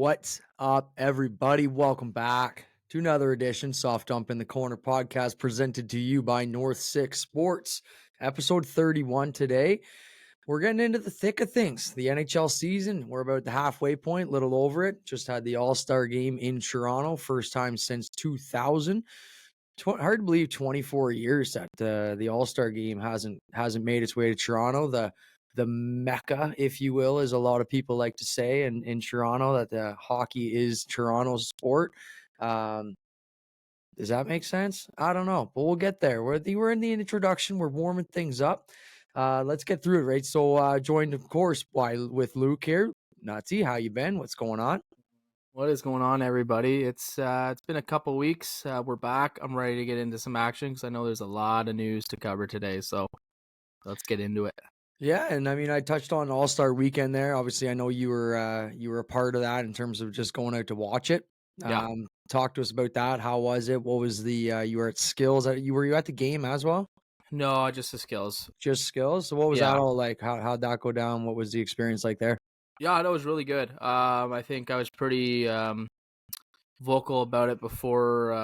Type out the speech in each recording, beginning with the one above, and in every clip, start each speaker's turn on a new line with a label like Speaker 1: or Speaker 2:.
Speaker 1: What's up, everybody? Welcome back to another edition, Soft Dump in the Corner podcast, presented to you by North 6 Sports. Episode 31 today. We're getting into the thick of things. The NHL season, we're about the halfway point, little over it. Just had the All-Star Game in Toronto, first time since 2000. Hard to believe 24 years that the All-Star Game hasn't made its way to Toronto. The Mecca, if you will, as a lot of people like to say in Toronto, that the hockey is Toronto's sport. Does that make sense? I don't know, but we'll get there. We're in the introduction. We're warming things up. Let's get through it, right? So joined, of course, with Luke here. Nazi, how you been? What's going on?
Speaker 2: What is going on, everybody? It's been a couple weeks. We're back. I'm ready to get into some action because I know there's a lot of news to cover today. So let's get into it.
Speaker 1: Yeah, and I mean, I touched on All-Star Weekend there. Obviously, I know you were a part of that in terms of just going out to watch it.
Speaker 2: Yeah.
Speaker 1: Talk to us about that. How was it? What was the you were at Skills? Were you at the game as well?
Speaker 2: No, just the skills.
Speaker 1: Just Skills. So what was
Speaker 2: Yeah.
Speaker 1: that all like? How'd that go down? What was the experience like there?
Speaker 2: Yeah, that was really good. I think I was pretty vocal about it before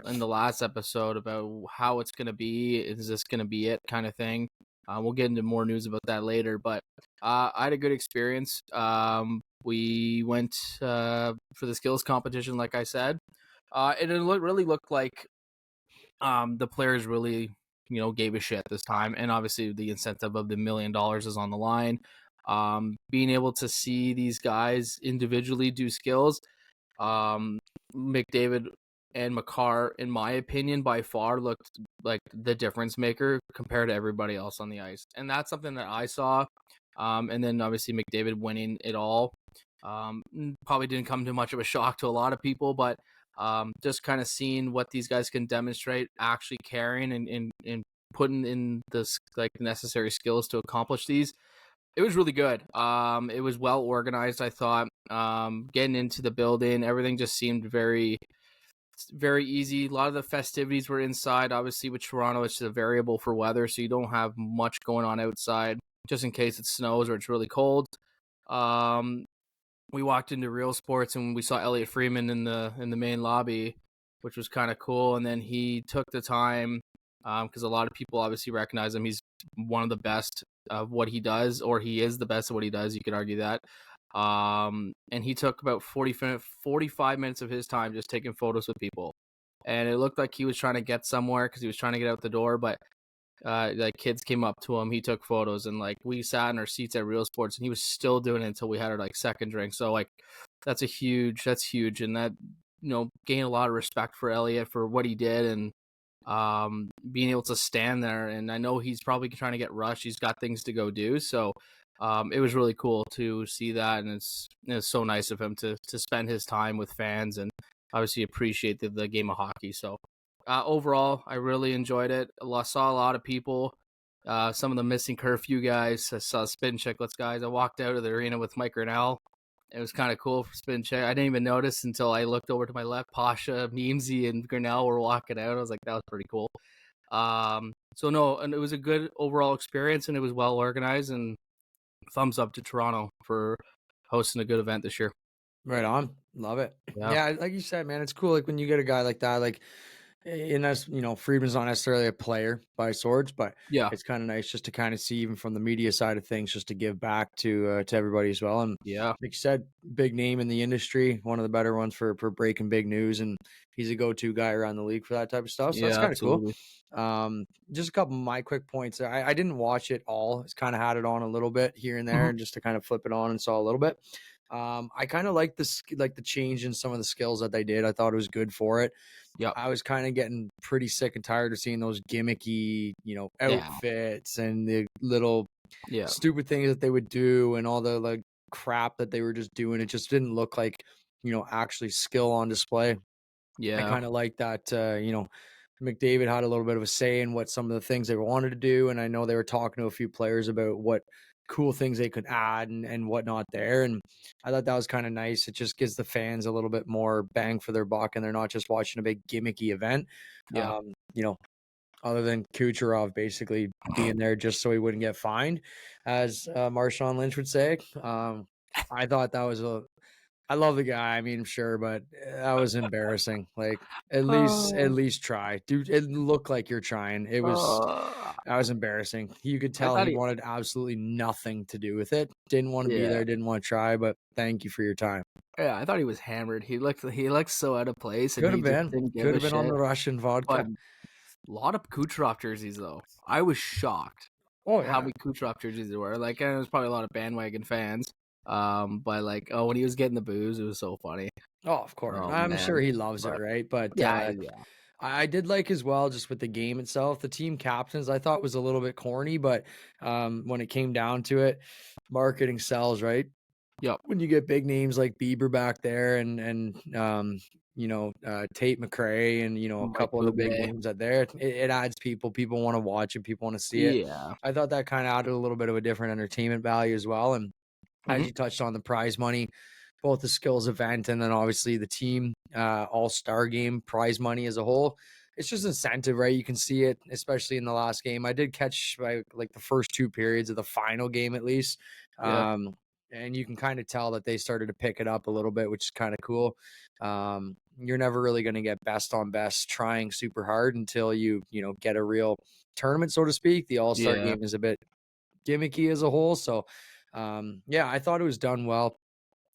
Speaker 2: in the last episode about how it's going to be. Is this going to be it kind of thing? We'll get into more news about that later, but I had a good experience. We went for the skills competition, like I said. It really looked like the players really, gave a shit this time, and obviously the incentive of the $1 million is on the line. Being able to see these guys individually do skills, McDavid and Makar, in my opinion, by far looked like the difference maker compared to everybody else on the ice. And that's something that I saw. And then obviously McDavid winning it all. Probably didn't come to much of a shock to a lot of people, but just kind of seeing what these guys can demonstrate, actually caring and putting in this like necessary skills to accomplish these. It was really good. It was well organized, I thought. Getting into the building, everything just seemed very easy. A lot of the festivities were inside. Obviously, with Toronto, it's a variable for weather, so you don't have much going on outside, just in case it snows or it's really cold. We walked into Real Sports and we saw Elliot Freeman in the main lobby, which was kind of cool. And then he took the time because a lot of people obviously recognize him. He's one of the best of what he does, or he is the best of what he does. You could argue that. And he took about 45 minutes of his time just taking photos with people. And it looked like he was trying to get somewhere because he was trying to get out the door, but like kids came up to him, he took photos, and like we sat in our seats at Real Sports and he was still doing it until we had our like second drink. So like that's huge, and that gained a lot of respect for Elliot for what he did, and being able to stand there. And I know he's probably trying to get rushed, he's got things to go do, so it was really cool to see that, and it's so nice of him to spend his time with fans and obviously appreciate the game of hockey. So overall, I really enjoyed it. I saw a lot of people, some of the missing curfew guys. I saw Spin Chicklets guys. I walked out of the arena with Mike Grinnell. It was kind of cool for Spin Chick. I didn't even notice until I looked over to my left. Pasha, Memesy, and Grinnell were walking out. I was like, that was pretty cool. So no, and it was a good overall experience, and it was well organized, and thumbs up to Toronto for hosting a good event this year.
Speaker 1: Right on. Love it.
Speaker 2: Yeah.
Speaker 1: Yeah, like you said, man, it's cool. Like when you get a guy like that, like, and that's, Friedman's not necessarily a player by sorts, but
Speaker 2: Yeah.
Speaker 1: it's kind of nice just to kind of see, even from the media side of things, just to give back to everybody as well. And
Speaker 2: Yeah.
Speaker 1: like you said, big name in the industry, one of the better ones for breaking big news, and he's a go-to guy around the league for that type of stuff. So that's kind of cool. Just a couple of my quick points. I didn't watch it all. It's kind of had it on a little bit here and there, and just to kind of flip it on and saw a little bit. I kind of like the change in some of the skills that they did. I thought it was good for it.
Speaker 2: Yeah.
Speaker 1: I was kind of getting pretty sick and tired of seeing those gimmicky, outfits and the little stupid things that they would do and all the like crap that they were just doing. It just didn't look like, actually skill on display.
Speaker 2: Yeah.
Speaker 1: I kind of like that, McDavid had a little bit of a say in what some of the things they wanted to do. And I know they were talking to a few players about what cool things they could add and whatnot there. And I thought that was kind of nice. It just gives the fans a little bit more bang for their buck, and they're not just watching a big gimmicky event.
Speaker 2: Yeah.
Speaker 1: Other than Kucherov basically being there just so he wouldn't get fined, as Marshawn Lynch would say. I thought that was I love the guy. I mean, sure, but that was embarrassing. Like, at
Speaker 2: Oh,
Speaker 1: least try, dude. It looked like you're trying.
Speaker 2: uh,
Speaker 1: That was embarrassing. You could
Speaker 2: I
Speaker 1: tell
Speaker 2: thought
Speaker 1: he
Speaker 2: he,
Speaker 1: wanted absolutely nothing to do with it. Didn't want to be
Speaker 2: yeah,
Speaker 1: there. Didn't want to try. But thank you for your time.
Speaker 2: yeah, I thought he was hammered. He looked so out of place, and
Speaker 1: Could
Speaker 2: he
Speaker 1: have
Speaker 2: just
Speaker 1: been.
Speaker 2: didn't give
Speaker 1: Could
Speaker 2: a
Speaker 1: have been on
Speaker 2: shit.
Speaker 1: the Russian
Speaker 2: But
Speaker 1: vodka.
Speaker 2: a lot of Kucherov jerseys, though. I was shocked
Speaker 1: Oh
Speaker 2: how
Speaker 1: yeah.
Speaker 2: many Kucherov jerseys there were. Like, and there was probably a lot of bandwagon fans. But like, oh, when he was getting the booze, it was so funny.
Speaker 1: Oh, of course.
Speaker 2: Oh
Speaker 1: I'm sure
Speaker 2: man,
Speaker 1: he loves it,
Speaker 2: but
Speaker 1: right? But
Speaker 2: yeah, yeah,
Speaker 1: I did like as well, just with the game itself, the team captains I thought was a little bit corny, but when it came down to it, marketing sells, right?
Speaker 2: yep.
Speaker 1: When you get big names like Bieber back there and Tate McRae and a
Speaker 2: Mike
Speaker 1: couple of the big
Speaker 2: Bouvet.
Speaker 1: names out there, it adds people. People want to watch it. People want to see it.
Speaker 2: Yeah.
Speaker 1: I thought that kind of added a little bit of a different entertainment value as well. And as
Speaker 2: Hmm.
Speaker 1: you touched on, the prize money, both the skills event and then obviously the team all-star game prize money as a whole. It's just incentive, right? You can see it, especially in the last game. I did catch like the first two periods of the final game at least.
Speaker 2: Yeah.
Speaker 1: And you can kind of tell that they started to pick it up a little bit, which is kind of cool. You're never really going to get best on best trying super hard until you get a real tournament, so to speak. The all-star
Speaker 2: Yeah.
Speaker 1: game is a bit gimmicky as a whole. So, yeah, I thought it was done well.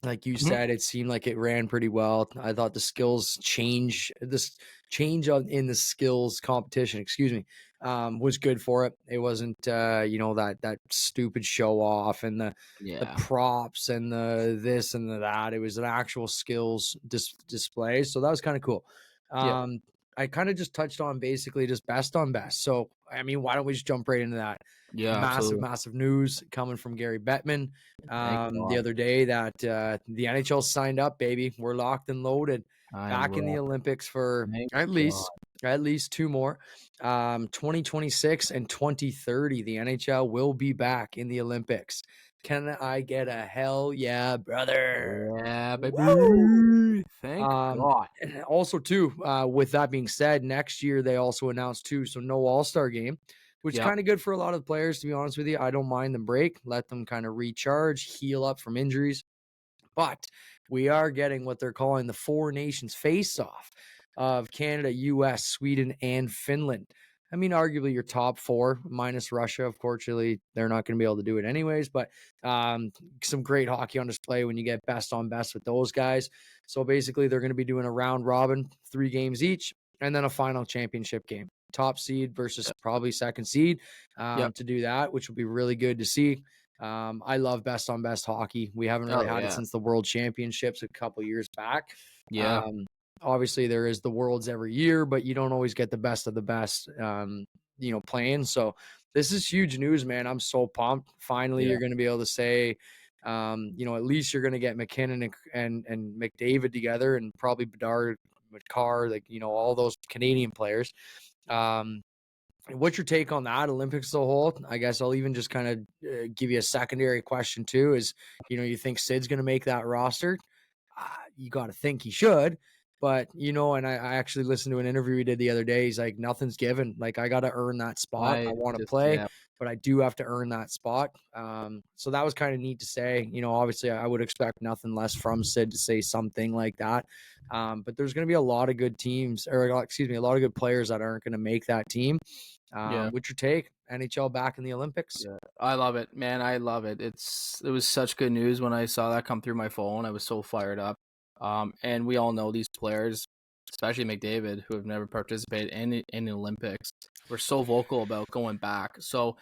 Speaker 1: Like you
Speaker 2: Hmm.
Speaker 1: said, it seemed like it ran pretty well. I thought the skills change in the skills competition, excuse me, was good for it. It wasn't, that stupid show off and the
Speaker 2: Yeah.
Speaker 1: props and the this and the that. It was an actual skills display. So that was kind of cool.
Speaker 2: Yep.
Speaker 1: Um, I kind of just touched on basically just best on best. So, I mean, why don't we just jump right into that?
Speaker 2: Yeah.
Speaker 1: Massive,
Speaker 2: Absolutely.
Speaker 1: massive news coming from Gary Bettman
Speaker 2: Thank
Speaker 1: the
Speaker 2: God.
Speaker 1: other day that the NHL signed up, baby. We're locked and loaded
Speaker 2: I
Speaker 1: back in the
Speaker 2: will.
Speaker 1: Olympics for
Speaker 2: Thank
Speaker 1: at
Speaker 2: God.
Speaker 1: least two more. 2026 and 2030, the NHL will be back in the Olympics. Can I get a hell yeah, brother?
Speaker 2: Yeah,
Speaker 1: Woo!
Speaker 2: baby. Thank
Speaker 1: Um,
Speaker 2: God.
Speaker 1: and also too, with that being said, next year they also announced too, so no All-Star game, which is
Speaker 2: Yep.
Speaker 1: kind of good for a lot of the players, to be honest with you. I don't mind them break, let them kind of recharge, heal up from injuries. But we are getting what they're calling the Four Nations face-off of Canada, US, Sweden, and Finland. I mean, arguably your top four minus Russia. Unfortunately, they're not going to be able to do it anyways. But some great hockey on display when you get best on best with those guys. So basically, they're going to be doing a round robin, 3 games each, and then a final championship game. Top seed versus probably second seed
Speaker 2: Yep.
Speaker 1: to do that, which will be really good to see. I love best on best hockey. We haven't really
Speaker 2: Oh
Speaker 1: had it
Speaker 2: yeah.
Speaker 1: since the World Championships a couple years back.
Speaker 2: Yeah.
Speaker 1: Um, Obviously, there is the Worlds every year, but you don't always get the best of the best, playing. So this is huge news, man. I'm so pumped. Finally,
Speaker 2: Yeah.
Speaker 1: you're going to be able to say, at least you're going to get McKinnon and McDavid together, and probably Bedard, McCarr, all those Canadian players. Um, What's your take on that Olympics as a whole? I guess I'll even just kind of give you a secondary question too. Is you think Sid's going to make that roster? You got to think he should, but and I actually listened to an interview he did the other day. He's like, nothing's given. Like I got to earn that spot. I
Speaker 2: I
Speaker 1: want to
Speaker 2: just
Speaker 1: play,
Speaker 2: yeah.
Speaker 1: but I do have to earn that spot. So that was kind of neat to say. Obviously I would expect nothing less from Sid to say something like that. But there's going to be a lot of good teams, or excuse me, a lot of good players that aren't going to make that team.
Speaker 2: Yeah.
Speaker 1: What's your take? NHL back in the Olympics?
Speaker 2: Yeah. I love it, man. I love it. It was such good news when I saw that come through my phone. I was so fired up. And we all know these players, especially McDavid, who have never participated in the Olympics, were so vocal about going back. So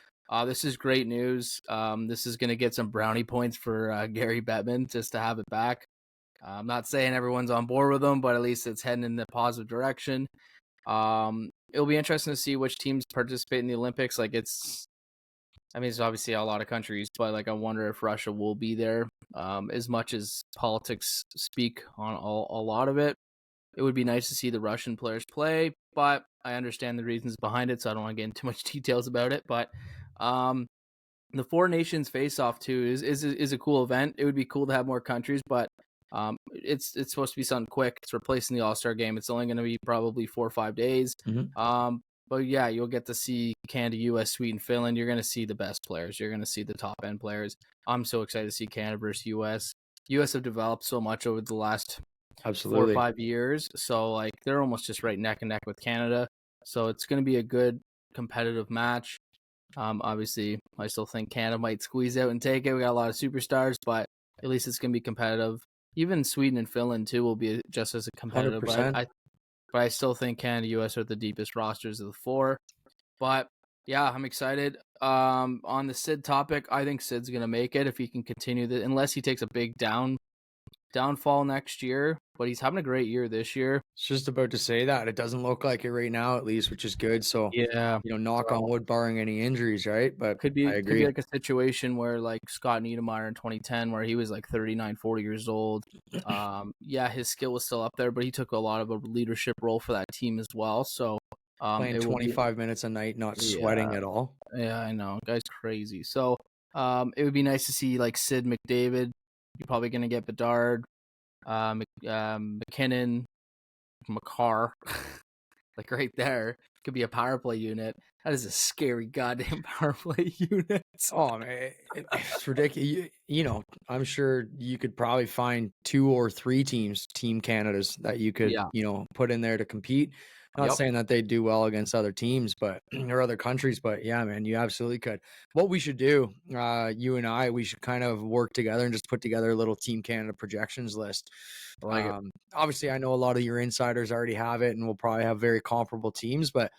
Speaker 2: this is great news. This is gonna get some brownie points for Gary Bettman just to have it back. I'm not saying everyone's on board with him, but at least it's heading in the positive direction. It'll be interesting to see which teams participate in the Olympics. I mean, it's obviously a lot of countries, but like I wonder if Russia will be there. As much as politics speak on a lot of it, it would be nice to see the Russian players play. But I understand the reasons behind it, so I don't want to get into too much details about it. But the Four Nations face off too is a cool event. It would be cool to have more countries, but it's supposed to be something quick. It's replacing the All-Star game. It's only going to be probably 4 or 5 days. But yeah, you'll get to see Canada, US, Sweden, Finland. You're going to see the best players. You're going to see the top end players. I'm so excited to see Canada versus US. U.S. have developed so much over the last 4 or
Speaker 1: Absolutely.
Speaker 2: 5 years. So like they're almost just right neck and neck with Canada. So it's going to be a good competitive match. Obviously, I still think Canada might squeeze out and take it. We got a lot of superstars, but at least it's going to be competitive. Even Sweden and Finland too will be just as competitive.
Speaker 1: 100%.
Speaker 2: But I still think Canada, U.S. are the deepest rosters of the four. But yeah, I'm excited. On the Sid topic, I think Sid's gonna make it if he can continue the unless he takes a big downfall next year. But he's having a great year this year.
Speaker 1: It's just about to say that. It doesn't look like it right now, at least, which is good. So,
Speaker 2: Yeah.
Speaker 1: knock on
Speaker 2: So
Speaker 1: wood, barring any injuries, right? But I
Speaker 2: could be
Speaker 1: agree.
Speaker 2: like a situation where like Scott Niedermayer in 2010, where he was like 39, 40 years old. Yeah, his skill was still up there, but he took a lot of a leadership role for that team as well. So,
Speaker 1: Playing
Speaker 2: it will be
Speaker 1: 25 minutes a night, not
Speaker 2: yeah.
Speaker 1: sweating at all.
Speaker 2: Yeah, I know. Guy's crazy. So, it would be nice to see like Sid McDavid. You're probably gonna get Bedard, McKinnon, Makar, like right there. Could be a power play unit. That is a scary goddamn power play unit.
Speaker 1: Oh man, it's ridiculous. I'm sure you could probably find 2 or 3 teams, Team Canadas, that you could,
Speaker 2: Yeah.
Speaker 1: put in there to compete. Not
Speaker 2: Yep.
Speaker 1: saying that they do well against other teams, but or other countries, but yeah, man, you absolutely could. What we should do, you and I, we should kind of work together and just put together a little Team Canada projections list.
Speaker 2: I like it.
Speaker 1: Obviously, I know a lot of your insiders already have it, and we'll probably have very comparable teams, but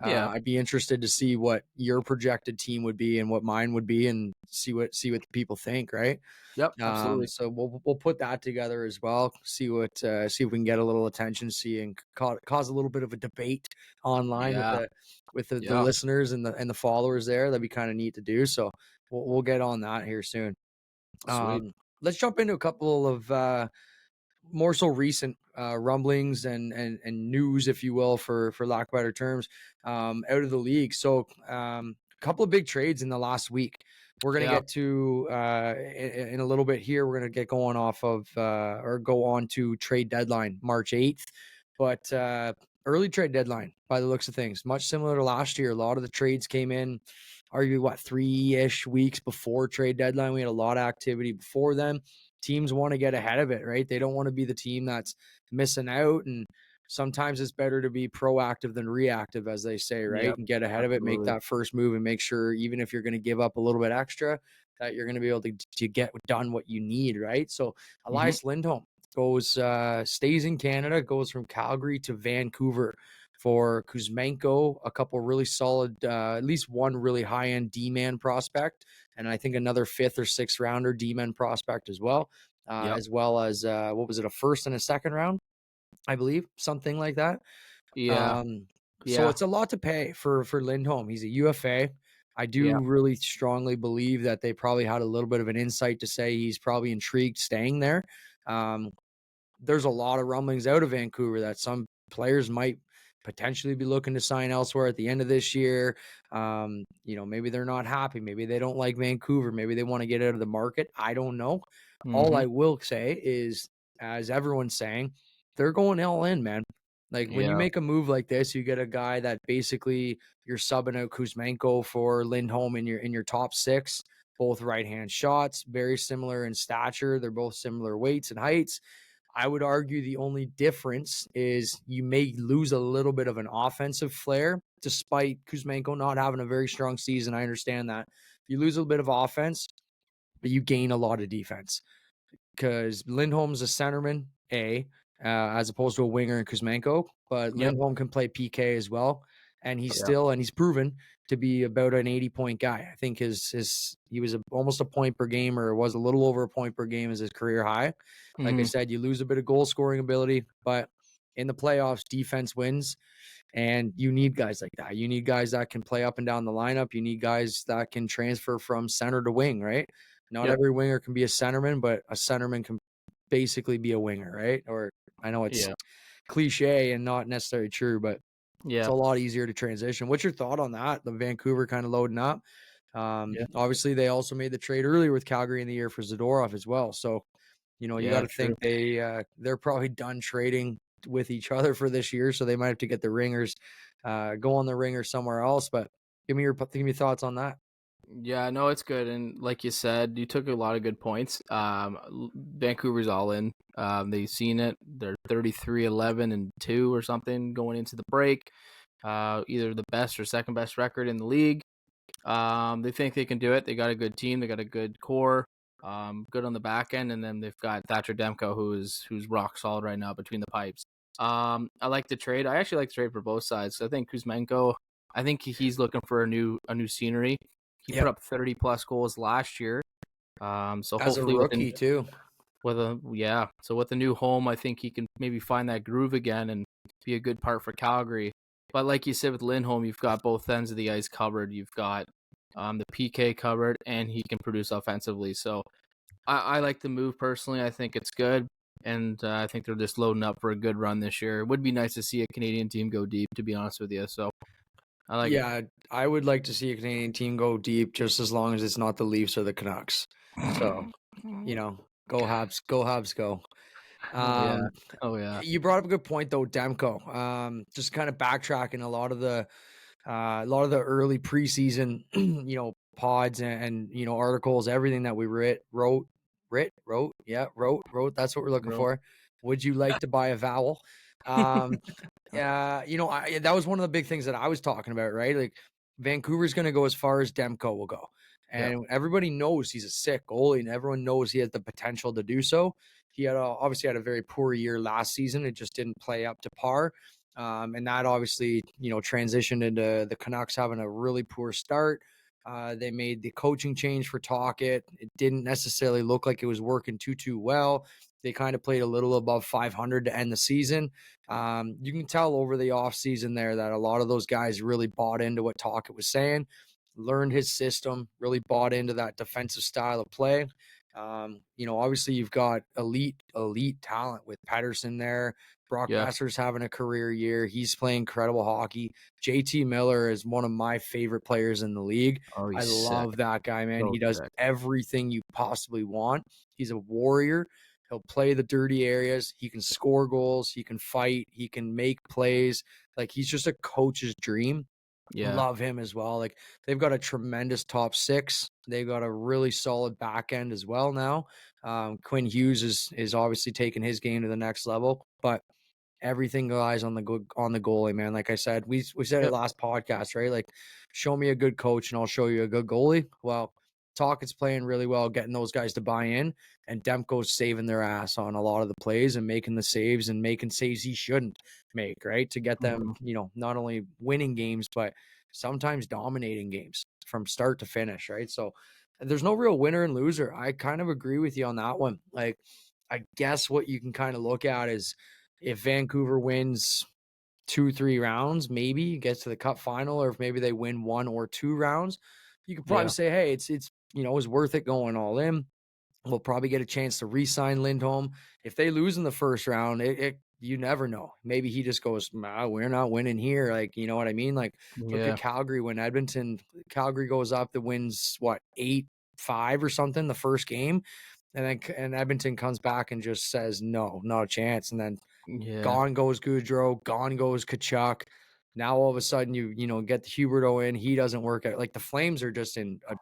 Speaker 2: Yeah.
Speaker 1: I'd be interested to see what your projected team would be and what mine would be, and see what the people think, right?
Speaker 2: Yep. Absolutely.
Speaker 1: So we'll put that together as well. See if we can get a little attention, see and cause a little bit of a debate online with
Speaker 2: Yeah.
Speaker 1: the
Speaker 2: Yeah.
Speaker 1: listeners and the followers there. That'd be kind of neat to do. So we'll get on that here soon.
Speaker 2: Sweet.
Speaker 1: Let's jump into a couple of more so recent rumblings and news, if you will, for lack of better terms, out of the league. So a couple of big trades in the last week. We're gonna
Speaker 2: Yeah.
Speaker 1: get to in a little bit here. We're gonna get going off of or go on to trade deadline March 8th, but early trade deadline by the looks of things, much similar to last year. A lot of the trades came in, arguably 3-ish weeks before trade deadline. We had a lot of activity before then. Teams want to get ahead of it, right? They don't want to be the team that's missing out. And sometimes it's better to be proactive than reactive, as they say, right?
Speaker 2: Yep.
Speaker 1: And get ahead of it, make
Speaker 2: Absolutely.
Speaker 1: that first move, and make sure, even if you're going to give up a little bit extra, that you're going to be able to get done what you need, right? So
Speaker 2: Hmm.
Speaker 1: Elias Lindholm stays in Canada, goes from Calgary to Vancouver for Kuzmenko, a couple really solid, at least one really high end D-man prospect, and I think another 5th or 6th rounder D-man prospect
Speaker 2: Yep.
Speaker 1: as well as what was it, a first and a second round, I believe, something like that.
Speaker 2: Yeah.
Speaker 1: So
Speaker 2: Yeah.
Speaker 1: it's a lot to pay for Lindholm. He's a UFA. I
Speaker 2: Yeah.
Speaker 1: do really strongly believe that they probably had a little bit of an insight to say he's probably intrigued staying there. Um, there's a lot of rumblings out of Vancouver that some players might potentially be looking to sign elsewhere at the end of this year. Maybe they're not happy. Maybe they don't like Vancouver. Maybe they want to get out of the market. I don't know. All
Speaker 2: Hmm.
Speaker 1: I will say is, as everyone's saying, they're going all in, man. Like when you
Speaker 2: Yeah.
Speaker 1: make a move like this, you get a guy that basically you're subbing out Kuzmenko for Lindholm in your top 6, both right hand shots, very similar in stature. They're both similar weights and heights. I would argue the only difference is you may lose a little bit of an offensive flair, despite Kuzmenko not having a very strong season. I understand that. You lose a little bit of offense, but you gain a lot of defense because Lindholm's a centerman, as opposed to a winger in Kuzmenko. But
Speaker 2: Yep.
Speaker 1: Lindholm can play PK as well, and
Speaker 2: Yeah.
Speaker 1: he's proven to be about an 80-point guy. I think he was almost a point per game, or was a little over a point per game as his career high. Like I
Speaker 2: Hmm.
Speaker 1: said, you lose a bit of goal scoring ability, but in the playoffs, defense wins. And you need guys like that. You need guys that can play up and down the lineup. You need guys that can transfer from center to wing, right? Not
Speaker 2: Yep.
Speaker 1: every winger can be a centerman, but a centerman can basically be a winger, right? Or I know it's
Speaker 2: Yeah.
Speaker 1: cliche and not necessarily true, but it's
Speaker 2: Yeah.
Speaker 1: a lot easier to transition. What's your thought on that? The Vancouver kind of loading up.
Speaker 2: Yeah.
Speaker 1: Obviously, they also made the trade earlier with Calgary in the year for Zadorov as well. So, you got
Speaker 2: Yeah.
Speaker 1: to
Speaker 2: True.
Speaker 1: think they're probably done trading with each other for this year, so they might have to get the ringers, go on the ringer somewhere else. But give me your thoughts on that.
Speaker 2: Yeah, no, it's good. And like you said, you took a lot of good points. Vancouver's all in. They've seen it. They're 33-11-2 or something going into the break. Either the best or second best record in the league. They think they can do it. They got a good team. They got a good core. Good on the back end, and then they've got Thatcher Demko, who's rock solid right now between the pipes. I like the trade. I actually like the trade for both sides. I think Kuzmenko. I think he's looking for a new scenery. He put
Speaker 1: Yep.
Speaker 2: up 30+ goals last year. So
Speaker 1: As a
Speaker 2: hopefully
Speaker 1: rookie too.
Speaker 2: so with a new home, I think he can maybe find that groove again and be a good part for Calgary. But like you said with Lindholm, you've got both ends of the ice covered. You've got the PK covered, and he can produce offensively. So I like the move personally. I think it's good, and I think they're just loading up for a good run this year. It would be nice to see a Canadian team go deep, to be honest with you. So I like it.
Speaker 1: Yeah, I would like to see a Canadian team go deep just as long as it's not the Leafs or the Canucks. So, go Habs, go Habs, go.
Speaker 2: Oh yeah,
Speaker 1: Um,
Speaker 2: oh yeah,
Speaker 1: you brought up a good point though, Demko. Just kind of backtracking a lot of the early preseason, pods and articles, everything that we wrote. That's what we're looking
Speaker 2: Bro.
Speaker 1: for. Would you like to buy a vowel? Um, that was one of the big things that I was talking about, right? Like Vancouver's going to go as far as Demko will go.
Speaker 2: Yeah,
Speaker 1: And everybody knows he's a sick goalie and everyone knows he has the potential to do so. He obviously had a very poor year last season. It just didn't play up to par. And that obviously, transitioned into the Canucks having a really poor start. They made the coaching change for Tocchet. It didn't necessarily look like it was working too well. They kind of played a little above 500 to end the season. You can tell over the offseason there that a lot of those guys really bought into what Tocchet was saying, learned his system, really bought into that defensive style of play. Obviously you've got elite talent with Pettersson there. Brock
Speaker 2: yeah.
Speaker 1: Besser's having a career year. He's playing incredible hockey. JT Miller is one of my favorite players in the league.
Speaker 2: Oh,
Speaker 1: I
Speaker 2: he's sick.
Speaker 1: love that guy, man.
Speaker 2: So
Speaker 1: He does
Speaker 2: sick.
Speaker 1: everything you possibly want. He's a warrior. He'll play the dirty areas. He can score goals. He can fight. He can make plays. Like he's just a coach's dream.
Speaker 2: Yeah,
Speaker 1: Love him as well. Like they've got a tremendous top six. They've got a really solid back end as well now. Quinn Hughes is obviously taking his game to the next level, but everything lies on the goalie, man. Like I said, we said it
Speaker 2: yep.
Speaker 1: last podcast, right? Like, show me a good coach and I'll show you a good goalie. Well, Talkett's playing really well, getting those guys to buy in, and Demko's saving their ass on a lot of the plays and making the saves and making saves he shouldn't make, right? To get them,
Speaker 2: Mhm.
Speaker 1: not only winning games, but sometimes dominating games from start to finish, right? So there's no real winner and loser. I kind of agree with you on that one. Like, I guess what you can kind of look at is if Vancouver wins 2-3 rounds, maybe gets to the cup final, or if maybe they win 1 or 2 rounds, you could probably
Speaker 2: Yeah,
Speaker 1: say, hey, it's worth it going all in. We'll probably get a chance to re-sign Lindholm. If they lose in the first round, you never know. Maybe he just goes, nah, we're not winning here. Like, you know what I mean? Like, look at
Speaker 2: yeah,
Speaker 1: Calgary when Calgary goes up, that wins what, 8-5 or something the first game. And Edmonton comes back and just says, no, not a chance. And then
Speaker 2: yeah,
Speaker 1: gone goes Goudreau, gone goes Kachuk. Now all of a sudden get the Huberto in. He doesn't work out. Like the Flames are just in a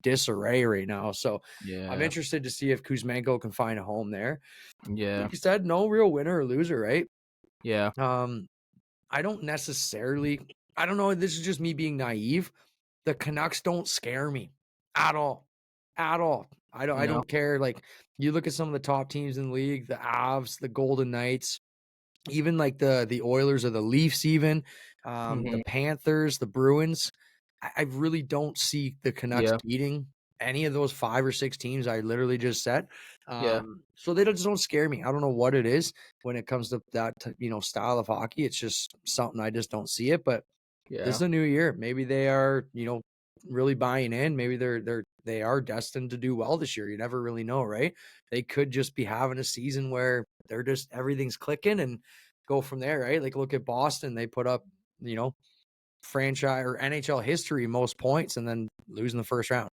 Speaker 1: disarray right now. So I'm
Speaker 2: yeah,
Speaker 1: interested to see if Kuzmenko can find a home there.
Speaker 2: yeah,
Speaker 1: Like you said, no real winner or loser, right?
Speaker 2: yeah.
Speaker 1: Um, I don't know. This is just me being naive. The Canucks don't scare me at all. At all. I
Speaker 2: No.
Speaker 1: don't care. Like you look at some of the top teams in the league, the Avs, the Golden Knights, even like the Oilers or the Leafs, even the
Speaker 2: Mhm.
Speaker 1: Panthers, the Bruins. I really don't see the Canucks
Speaker 2: Yeah,
Speaker 1: beating any of those 5 or 6 teams I literally just said.
Speaker 2: yeah,
Speaker 1: So they just don't scare me. I don't know what it is when it comes to that style of hockey. It's just something I just don't see it. But this
Speaker 2: yeah,
Speaker 1: is a new year. Maybe they are really buying in. Maybe they are destined to do well this year. You never really know, right? They could just be having a season where they're just everything's clicking and go from there, right? Like look at Boston. They put up, you know, franchise or NHL history most points and then losing the first round,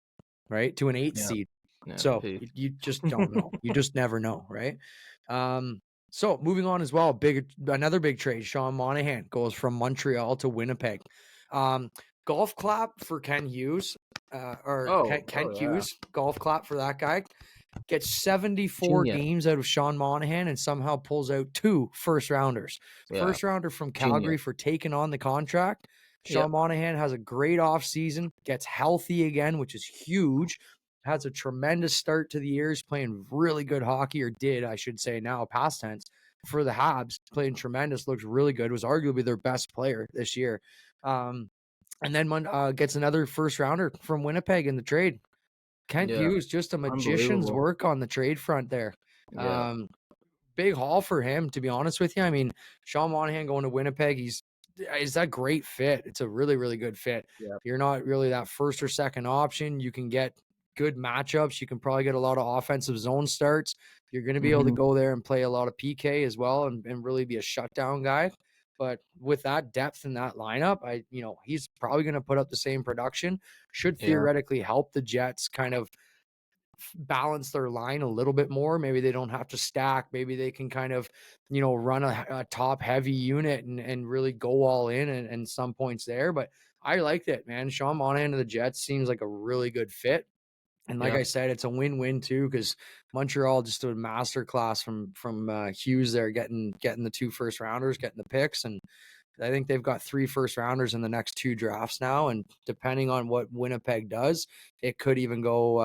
Speaker 1: right? To an 8
Speaker 2: yeah,
Speaker 1: seed.
Speaker 2: yeah.
Speaker 1: So
Speaker 2: Hey.
Speaker 1: you just don't know. You just never know, right? So moving on as well, another big trade. Sean Monahan goes from Montreal to Winnipeg. Um, golf clap for Ken Hughes, Ken
Speaker 2: Yeah,
Speaker 1: Hughes, golf clap for that guy. Gets 74
Speaker 2: genius.
Speaker 1: games out of Sean Monahan and somehow pulls out 2 first rounders.
Speaker 2: Yeah,
Speaker 1: First rounder from
Speaker 2: genius.
Speaker 1: Calgary for taking on the contract.
Speaker 2: Yep.
Speaker 1: Sean Monahan has a great offseason, gets healthy again, which is huge. Has a tremendous start to the year. He's playing really good hockey, or did, I should say now, past tense, for the Habs. Playing tremendous, looks really good. Was arguably their best player this year. And then gets another first rounder from Winnipeg in the trade. Kent
Speaker 2: Yeah,
Speaker 1: Hughes, just a magician's
Speaker 2: unbelievable.
Speaker 1: work on the trade front there.
Speaker 2: Yeah,
Speaker 1: Big haul for him, to be honest with you. I mean, Sean Monahan going to Winnipeg, is that great fit. It's a really, really good fit.
Speaker 2: yeah.
Speaker 1: You're not really that first or second option. You can get good matchups. You can probably get a lot of offensive zone starts. You're going to be able to
Speaker 2: Mhm.
Speaker 1: go there and play a lot of PK as well and really be a shutdown guy. But with that depth in that lineup, he's probably going to put up the same production. Should
Speaker 2: Yeah,
Speaker 1: theoretically help the Jets kind of balance their line a little bit more. Maybe they don't have to stack. Maybe they can kind of, run a top heavy unit and really go all in and some points there. But I liked it, man. Sean Monahan to the Jets seems like a really good fit. And like
Speaker 2: yeah,
Speaker 1: I said, it's a win-win too, because Montreal just did a master class from Hughes there, getting the 2 first rounders, getting the picks, and I think they've got 3 first rounders in the next 2 drafts now, and depending on what Winnipeg does, it could even go,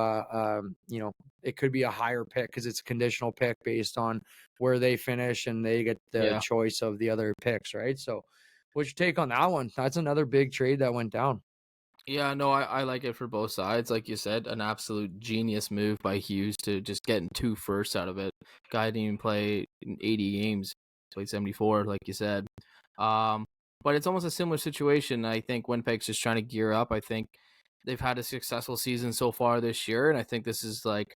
Speaker 1: it could be a higher pick because it's a conditional pick based on where they finish, and they get the
Speaker 2: yeah.
Speaker 1: choice of the other picks, right? So, what's your take on that one? That's another big trade that went down.
Speaker 2: Yeah, no, I like it for both sides. Like you said, an absolute genius move by Hughes to just getting 2 firsts out of it. Guy didn't even play in 80 games, played 74, like you said. Um, but it's almost a similar situation. I think Winnipeg's just trying to gear up. I think they've had a successful season so far this year, and I think this is like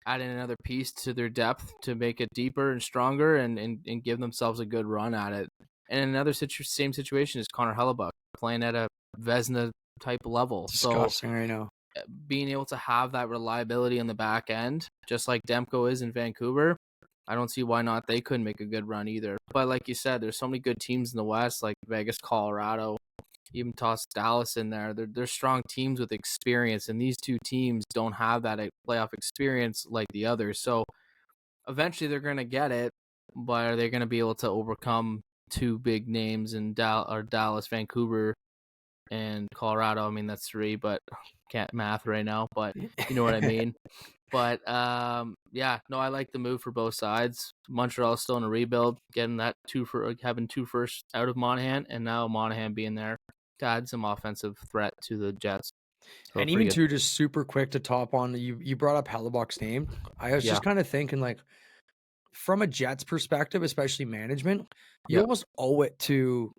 Speaker 2: adding another piece to their depth to make it deeper and stronger and give themselves a good run at it. And another same situation is Connor Hellebuck playing at a Vesna type level. So
Speaker 1: Disgusting right now.
Speaker 2: being able to have that reliability on the back end, just like Demko is in Vancouver, I don't see why not they couldn't make a good run either. But like you said, there's so many good teams in the West, like Vegas, Colorado, even toss Dallas in there. They're strong teams with experience, and these two teams don't have that playoff experience like the others. So eventually they're going to get it, but are they going to be able to overcome two big names in Dallas, Vancouver, and Colorado? I mean, that's 3, but can't math right now, but you know what I mean. But yeah, no, I like the move for both sides. Montreal's still in a rebuild, getting that having 2 firsts out of Monahan, and now Monahan being there to add some offensive threat to the Jets. So
Speaker 1: And
Speaker 2: pretty
Speaker 1: even
Speaker 2: good.
Speaker 1: too, just super quick to top on, you brought up Hellebuck's name. I was
Speaker 2: Yeah.
Speaker 1: just kind of thinking, like, from a Jets perspective, especially management, you
Speaker 2: Yep.
Speaker 1: almost owe it to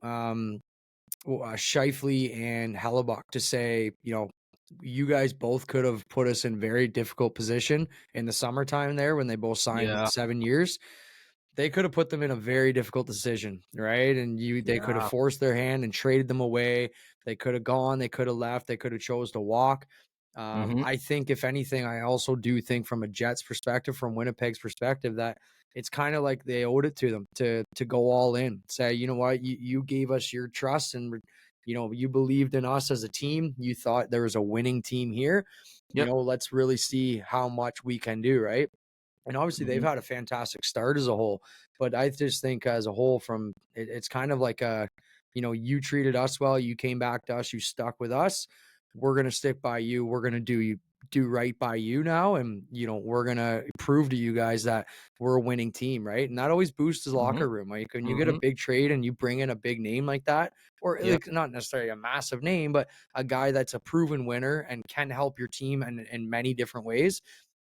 Speaker 1: Scheifele and Hellebuck to say, you guys both could have put us in very difficult position in the summertime there when they both signed
Speaker 2: Yeah.
Speaker 1: 7 years. They could have put them in a very difficult decision, right? And they could have
Speaker 2: Yeah.
Speaker 1: forced their hand and traded them away. They could have gone, they could have left, they could have chose to walk.
Speaker 2: Mm-hmm.
Speaker 1: I think if anything, I also do think from a Jets perspective, from Winnipeg's perspective, that it's kind of like they owed it to them to go all in. Say, you know what, you gave us your trust and you believed in us as a team. You thought there was a winning team here.
Speaker 2: Yep.
Speaker 1: Let's really see how much we can do, right? And obviously they've
Speaker 2: Mm-hmm.
Speaker 1: had a fantastic start as a whole, but I just think as a whole it's kind of like you treated us well, you came back to us, you stuck with us. We're going to stick by you. We're going to do right by you now. And, we're going to prove to you guys that we're a winning team. Right. And that always boosts the
Speaker 2: Mm-hmm.
Speaker 1: locker room. Like when you get a
Speaker 2: Mm-hmm.
Speaker 1: big trade and you bring in a big name like that, or
Speaker 2: Yep.
Speaker 1: like not necessarily a massive name, but a guy that's a proven winner and can help your team in many different ways,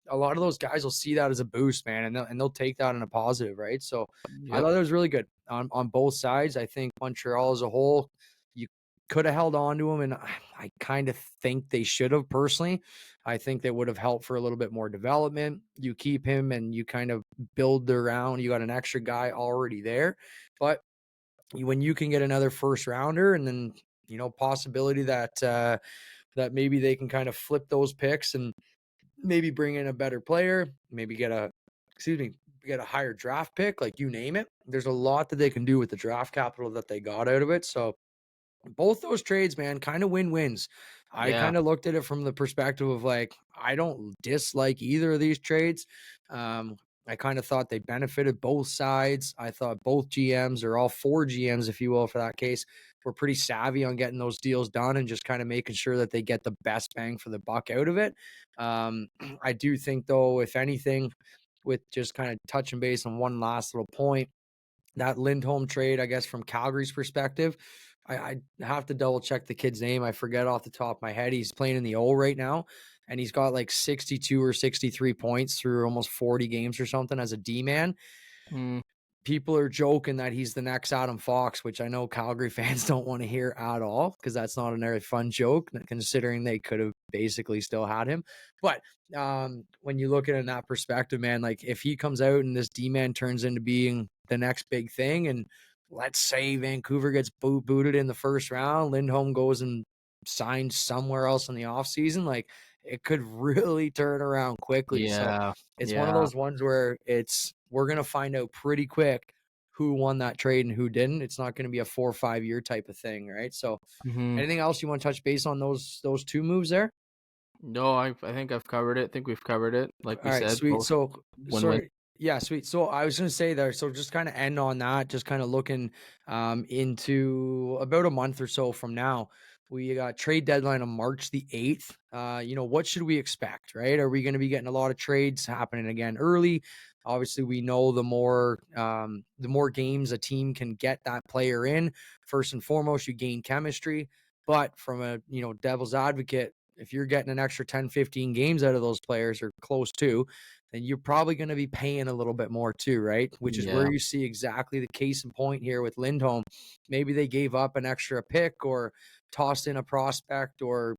Speaker 1: a lot of those guys will see that as a boost, man, and they'll take that in a positive, right? So I
Speaker 2: Yep.
Speaker 1: thought it was really good on both sides. I think Montreal as a whole, you could have held on to him, and I kind of think they should have personally. I think they would have helped for a little bit more development. You keep him and you kind of build around. You got an extra guy already there, but when you can get another first rounder, and then possibility that maybe they can kind of flip those picks and maybe bring in a better player, maybe get a higher draft pick, like you name it. There's a lot that they can do with the draft capital that they got out of it. So both those trades, man, kind of win-wins. I
Speaker 2: Yeah.
Speaker 1: kind of looked at it from the perspective of like, I don't dislike either of these trades. Um, I kind of thought they benefited both sides. I thought both GMs, or all four GMs, if you will, for that case, were pretty savvy on getting those deals done and just kind of making sure that they get the best bang for the buck out of it. Um, I do think, though, if anything, with just kind of touching base on one last little point, that Lindholm trade, I guess, from Calgary's perspective, I have to double check the kid's name. I forget off the top of my head. He's playing in the O right now, and he's got like 62 or 63 points through almost 40 games or something as a D man.
Speaker 2: Mm,
Speaker 1: People are joking that he's the next Adam Fox, which I know Calgary fans don't want to hear at all, because that's not a very fun joke, considering they could have basically still had him. But when you look at it in that perspective, man, like if he comes out and this D-man turns into being the next big thing, and let's say Vancouver gets booted in the first round, Lindholm goes and signs somewhere else in the offseason, like it could really turn around quickly. So
Speaker 2: yeah.
Speaker 1: it's one of
Speaker 2: Yeah.
Speaker 1: those ones where we're going to find out pretty quick who won that trade and who didn't. It's not going to be a 4 or 5 year type of thing, right? So
Speaker 2: Hmm.
Speaker 1: anything else you want to touch base on those two moves there?
Speaker 2: No, I think I've covered it. I think we've covered it. Like we
Speaker 1: All right,
Speaker 2: said,
Speaker 1: sweet.
Speaker 2: both
Speaker 1: So,
Speaker 2: win-win.
Speaker 1: sorry. Yeah, sweet. So I was going to say there, so just kind of end on that, just kind of looking into about a month or so from now. We got trade deadline on March the 8th. What should we expect, right? Are we going to be getting a lot of trades happening again early? Obviously, we know the more games a team can get that player in, first and foremost, you gain chemistry. But from a, devil's advocate, if you're getting an extra 10, 15 games out of those players or close to, then you're probably going to be paying a little bit more too, right? Which is where
Speaker 2: Yeah.
Speaker 1: you see exactly the case in point here with Lindholm. Maybe they gave up an extra pick or tossed in a prospect or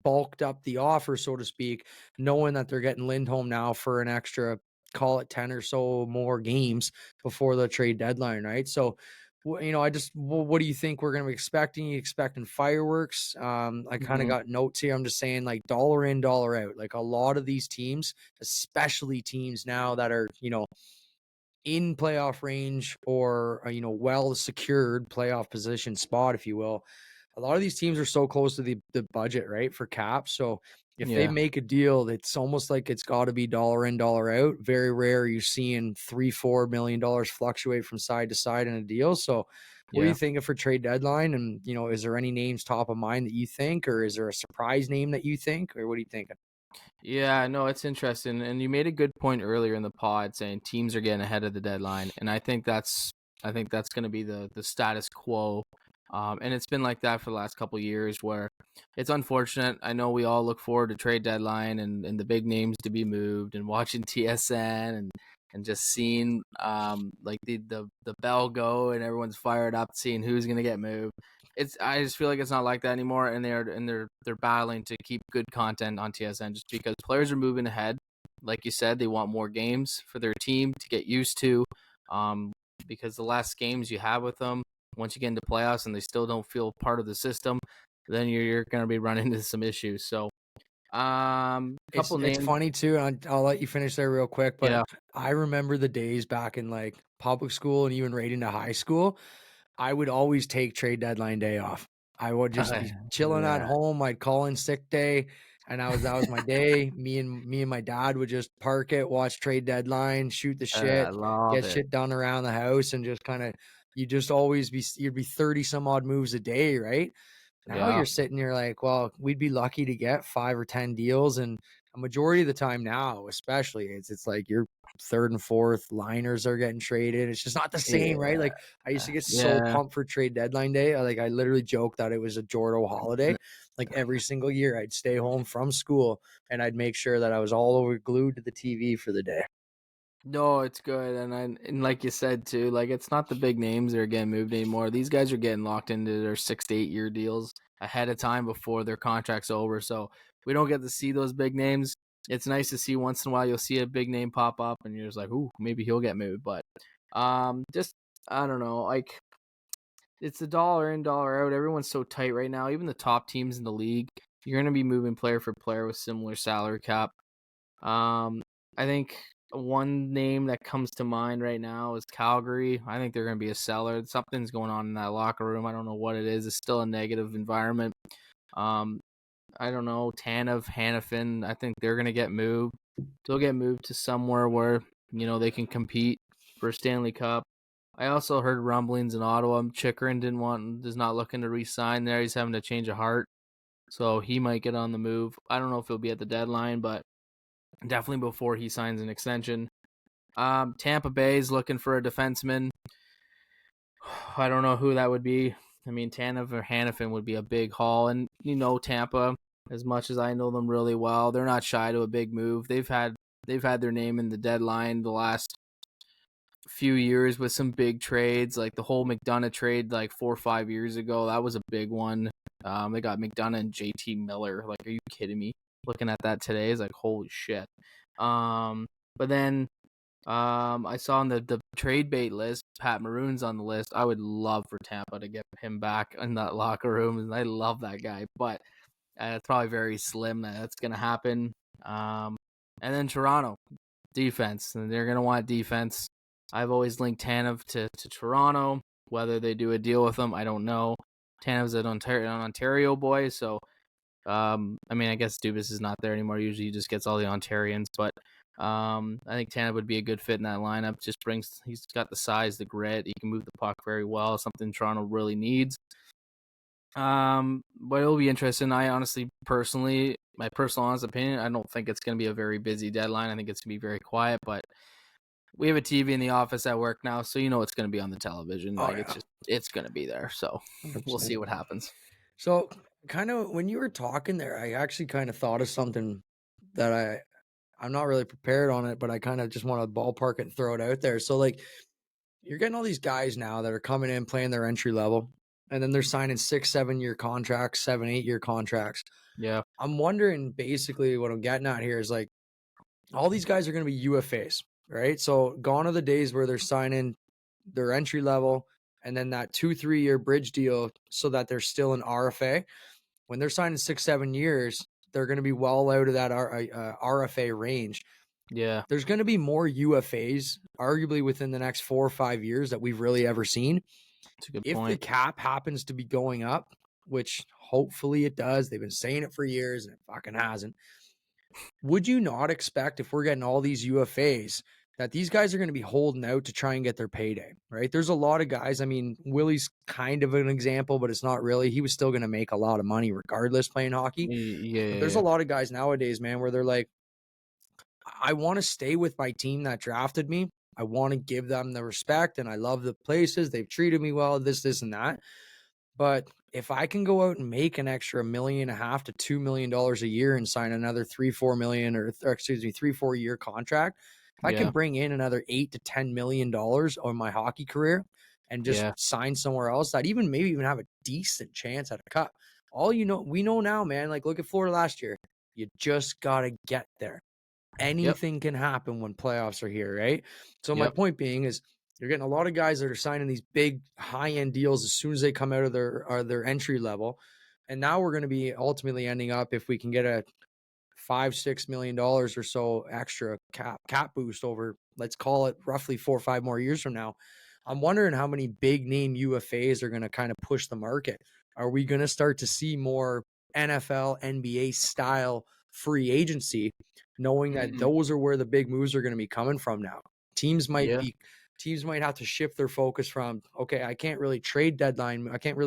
Speaker 1: bulked up the offer, so to speak, knowing that they're getting Lindholm now for an extra, call it 10 or so more games before the trade deadline, right? So, what do you think we're going to be expecting? You expecting fireworks? I kind of
Speaker 2: Hmm.
Speaker 1: got notes here. I'm just saying, like, dollar in, dollar out. Like a lot of these teams, especially teams now that are, in playoff range or well secured playoff position spot, if you will. A lot of these teams are so close to the budget, right, for cap. So if they
Speaker 2: Yeah.
Speaker 1: make a deal, it's almost like it's got to be dollar in, dollar out. Very rare you're seeing $3-4 million fluctuate from side to side in a deal. So what are you
Speaker 2: Yeah.
Speaker 1: thinking for trade deadline? And is there any names top of mind that you think, or is there a surprise name that you think, or what are you thinking?
Speaker 2: Yeah, no, it's interesting. And you made a good point earlier in the pod saying teams are getting ahead of the deadline. And I think that's going to be the status quo. And it's been like that for the last couple of years where it's unfortunate. I know we all look forward to trade deadline and the big names to be moved and watching TSN and just seeing like the bell go and everyone's fired up seeing who's going to get moved. I just feel like it's not like that anymore, and they're battling to keep good content on TSN just because players are moving ahead. Like you said, they want more games for their team to get used to, um, because the less games you have with them, once you get into playoffs and they still don't feel part of the system, then you're going to be running into some issues. So,
Speaker 1: It's
Speaker 2: couple
Speaker 1: it's
Speaker 2: names,
Speaker 1: funny too, and I'll let you finish there real quick, but
Speaker 2: yeah,
Speaker 1: I remember the days back in like public school and even right into high school. I would always take trade deadline day off. I would just be chilling at
Speaker 2: yeah,
Speaker 1: home. I'd call in sick day, and that was my day. Me and my dad would just park it, watch trade deadline, shoot the
Speaker 2: I
Speaker 1: shit,
Speaker 2: love
Speaker 1: get
Speaker 2: it,
Speaker 1: shit done around the house, and just kind of you just always you'd be 30 some odd moves a day, right? Now
Speaker 2: yeah,
Speaker 1: you're sitting here like, well, we'd be lucky to get 5 or 10 deals, and a majority of the time now, especially, it's like your third and fourth liners are getting traded. It's just not the same, right?
Speaker 2: yeah,
Speaker 1: Like I used to get so
Speaker 2: yeah.
Speaker 1: pumped for trade deadline day. I literally joked that it was a Jordo holiday. Like every single year, I'd stay home from school and I'd make sure that I was all over glued to the TV for the day.
Speaker 2: No, it's good, and like you said too, like it's not the big names that are getting moved anymore. These guys are getting locked into their 6 to 8 year deals ahead of time before their contract's over. So we don't get to see those big names. It's nice to see once in a while. You'll see a big name pop up, and you're just like, "Ooh, maybe he'll get moved." But just I don't know. Like it's a dollar in, dollar out. Everyone's so tight right now. Even the top teams in the league, you're gonna be moving player for player with similar salary cap. Um, I think One name that comes to mind right now is Calgary. I think they're going to be a seller. Something's going on in that locker room. I don't know what it is. It's still a negative environment. Um, I don't know. Tanev, Hannafin. I think they're going to get moved. They'll get moved to somewhere where they can compete for a Stanley Cup. I also heard rumblings in Ottawa. Chikrin is not looking to re-sign there. He's having a change of heart, so he might get on the move. I don't know if he'll be at the deadline, but definitely before he signs an extension. Tampa Bay is looking for a defenseman. I don't know who that would be. I mean, Tanev or Hannafin would be a big haul, and Tampa, as much as I know them really well, they're not shy to a big move. They've had their name in the deadline the last few years with some big trades, like the whole McDonough trade like 4 or 5 years ago. That was a big one. They got McDonough and JT Miller. Like, are you kidding me? Looking at that today is like, holy shit. But then I saw on the trade bait list, Pat Maroon's on the list. I would love for Tampa to get him back in that locker room, and I love that guy. But it's probably very slim that that's going to happen. And then Toronto, defense, and they're going to want defense. I've always linked Tanev to Toronto. Whether they do a deal with him, I don't know. Tanev's an Ontario boy, so I mean, I guess Dubas is not there anymore. Usually he just gets all the Ontarians, but I think Tanev would be a good fit in that lineup. He's got the size, the grit. He can move the puck very well, something Toronto really needs. But it'll be interesting. I honestly, personally, my personal honest opinion, I don't think it's going to be a very busy deadline. I think it's going to be very quiet, but we have a TV in the office at work now, so it's going to be on the television.
Speaker 1: Oh, yeah.
Speaker 2: It's going to be there. So
Speaker 1: 100%.
Speaker 2: we'll see what happens.
Speaker 1: So, kind of when you were talking there, I actually kind of thought of something that I'm not really prepared on it, but I kind of just want to ballpark it and throw it out there. So, like, you're getting all these guys now that are coming in playing their entry level, and then they're signing 6-7 year contracts, 7-8 year contracts.
Speaker 2: Yeah.
Speaker 1: I'm wondering, basically what I'm getting at here is, like, all these guys are going to be UFAs, right? So gone are the days where they're signing their entry level and then that 2-3 year bridge deal so that they're still an RFA. When they're signing 6-7 years, they're going to be well out of that RFA range.
Speaker 2: Yeah.
Speaker 1: There's going to be more UFAs, arguably within the next 4 or 5 years, that we've really ever seen.
Speaker 2: That's a good
Speaker 1: If
Speaker 2: point.
Speaker 1: the cap happens to be going up, which hopefully it does, they've been saying it for years and it fucking hasn't. Would you not expect, if we're getting all these UFAs, that these guys are going to be holding out to try and get their payday, right? There's a lot of guys. I mean, Willie's kind of an example, but it's not really. He was still going to make a lot of money regardless playing hockey.
Speaker 2: Yeah.
Speaker 1: But there's a lot of guys nowadays, man, where they're like, I want to stay with my team that drafted me. I want to give them the respect, and I love the places. They've treated me well, this, and that. But if I can go out and make an extra $1.5 million to $2 million a year and sign another 3-4 million, or 3-4 year contract, if I can bring in another $8 to $10 million on my hockey career and just sign somewhere else, that maybe even have a decent chance at a cup. We know now, man. Like, look at Florida last year. You just gotta get there. Anything can happen when playoffs are here, right? So my point being is, you're getting a lot of guys that are signing these big high-end deals as soon as they come out of their entry level. And now we're going to be ultimately ending up, if we can get a $5-6 million or so extra cap boost over, let's call it roughly 4 or 5 more years from now. I'm wondering how many big name UFAs are going to kind of push the market. Are we going to start to see more NFL, NBA style free agency, knowing that those are where the big moves are going to be coming from now? Teams might have to shift their focus from, okay, I can't really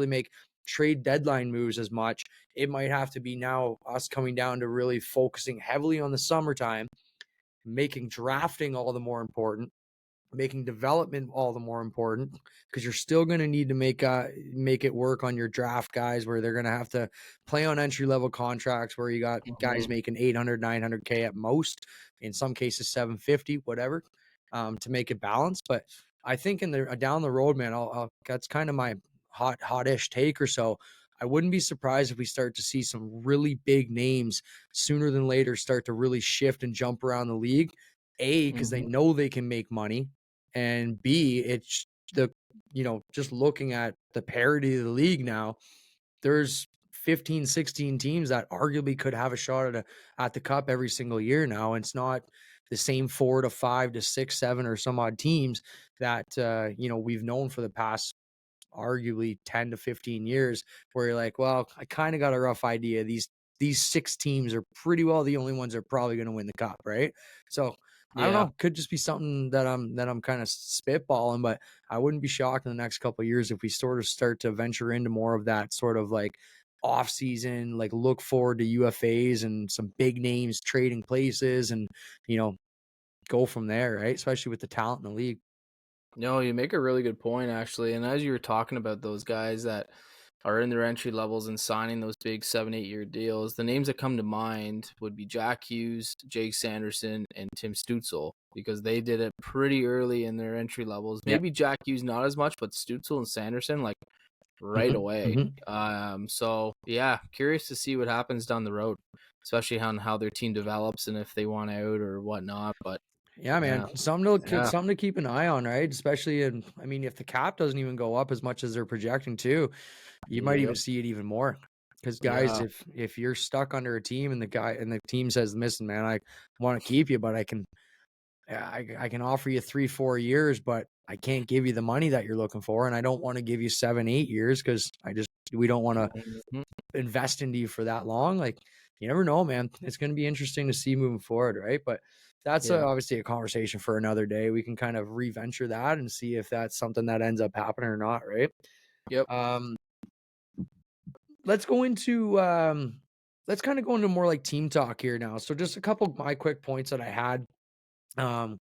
Speaker 1: make trade deadline moves as much. It might have to be now us coming down to really focusing heavily on the summertime, making drafting all the more important, making development all the more important, because you're still going to need to make it work on your draft guys, where they're going to have to play on entry level contracts where you got guys making 800, 900K at most, in some cases 750, whatever, to make it balanced. But I think down the road, man, that's kind of my hot-ish take or so. I wouldn't be surprised if we start to see some really big names sooner than later start to really shift and jump around the league. Because they know they can make money, and B, it's just looking at the parity of the league now, there's 15, 16 teams that arguably could have a shot at the cup every single year now. And it's not the same 4 to 5 to 6, 7 or some odd teams that, we've known for the past arguably 10 to 15 years, where you're like, well, I kind of got a rough idea. These 6 teams are pretty well the only ones that are probably going to win the cup, right? So I don't
Speaker 2: Yeah.
Speaker 1: know. Could just be something that I'm kind of spitballing, but I wouldn't be shocked in the next couple of years if we sort of start to venture into more of that sort of like off season, like look forward to UFAs and some big names trading places, and go from there, right? Especially with the talent in the league.
Speaker 2: No, you make a really good point, actually. And as you were talking about those guys that are in their entry levels and signing those big 7, 8 year deals, the names that come to mind would be Jack Hughes, Jake Sanderson, and Tim Stutzel, because they did it pretty early in their entry levels.
Speaker 1: Yeah.
Speaker 2: Maybe Jack Hughes not as much, but Stutzel and Sanderson like right away. So yeah, curious to see what happens down the road, especially on how their team develops and if they want out or whatnot. But
Speaker 1: Yeah,
Speaker 2: yeah,
Speaker 1: man. Something
Speaker 2: yeah,
Speaker 1: to keep an eye on, right? Especially if the cap doesn't even go up as much as they're projecting to, you might even
Speaker 2: yep,
Speaker 1: see it even more. Because guys,
Speaker 2: yeah,
Speaker 1: if you're stuck under a team and the team says, "Listen, man, I want to keep you, but I can offer you 3, 4 years, but I can't give you the money that you're looking for, and I don't want to give you 7, 8 years because we don't want to
Speaker 2: mhm,
Speaker 1: invest into you for that long." Like, you never know, man. It's going to be interesting to see moving forward, right? But that's
Speaker 2: yeah,
Speaker 1: obviously a conversation for another day. We can kind of reventure that and see if that's something that ends up happening or not, right?
Speaker 2: yep,
Speaker 1: Um, let's go into let's kind of go into more like team talk here now. So just a couple of my quick points that I had. Um,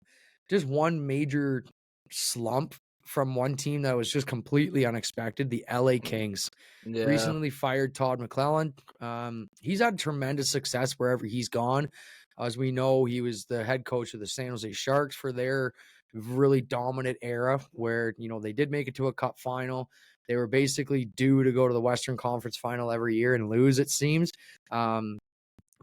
Speaker 1: just one major slump from one team that was just completely unexpected. The LA Kings
Speaker 2: yeah,
Speaker 1: recently fired Todd McClellan. He's had tremendous success wherever he's gone. As we know, he was the head coach of the San Jose Sharks for their really dominant era where, they did make it to a cup final. They were basically due to go to the Western Conference final every year and lose, it seems. Um,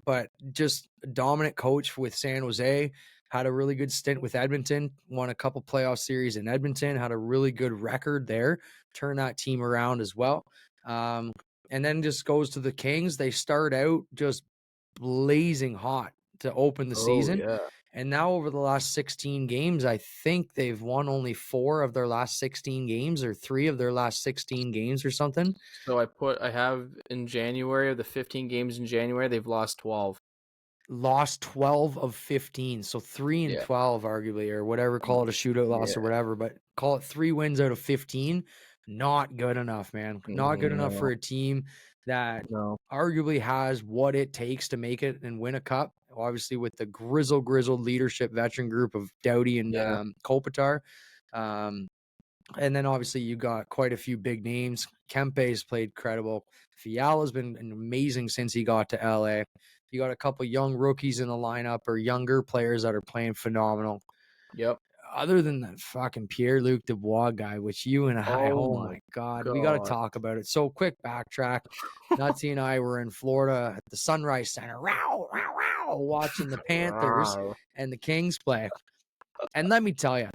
Speaker 1: but just a dominant coach with San Jose, had a really good stint with Edmonton, won a couple playoff series in Edmonton, had a really good record there, turned that team around as well. Um, and then just goes to the Kings. They start out just blazing hot to open the
Speaker 2: oh
Speaker 1: season.
Speaker 2: yeah.
Speaker 1: And now over the last 16 games, I think they've won only 4 of their last 16 games or 3 of their last 16 games or something.
Speaker 2: So I have in January of the 15 games in January, they've lost 12.
Speaker 1: Lost 12 of 15. So 3 and
Speaker 2: Yeah,
Speaker 1: 12, arguably, or whatever, call it a shootout loss or
Speaker 2: yeah,
Speaker 1: whatever, but call it 3 wins out of 15. Not good enough, man. Not good enough
Speaker 2: no,
Speaker 1: for a team that
Speaker 2: no,
Speaker 1: arguably has what it takes to make it and win a cup. Obviously, with the grizzled leadership veteran group of Doughty and
Speaker 2: yeah,
Speaker 1: Kopitar. Um, and then obviously you got quite a few big names. Kempe's played credible. Fiala's been amazing since he got to LA. You got a couple young rookies in the lineup or younger players that are playing phenomenal.
Speaker 2: yep.
Speaker 1: Other than that fucking Pierre-Luc Dubois guy, which you and I,
Speaker 2: Oh
Speaker 1: oh
Speaker 2: my
Speaker 1: my God, we got to
Speaker 2: god.
Speaker 1: talk about it. So quick backtrack. Nutsy and I were in Florida at the Sunrise Center, watching the Panthers
Speaker 2: Rawr.
Speaker 1: and the Kings play. And let me tell you,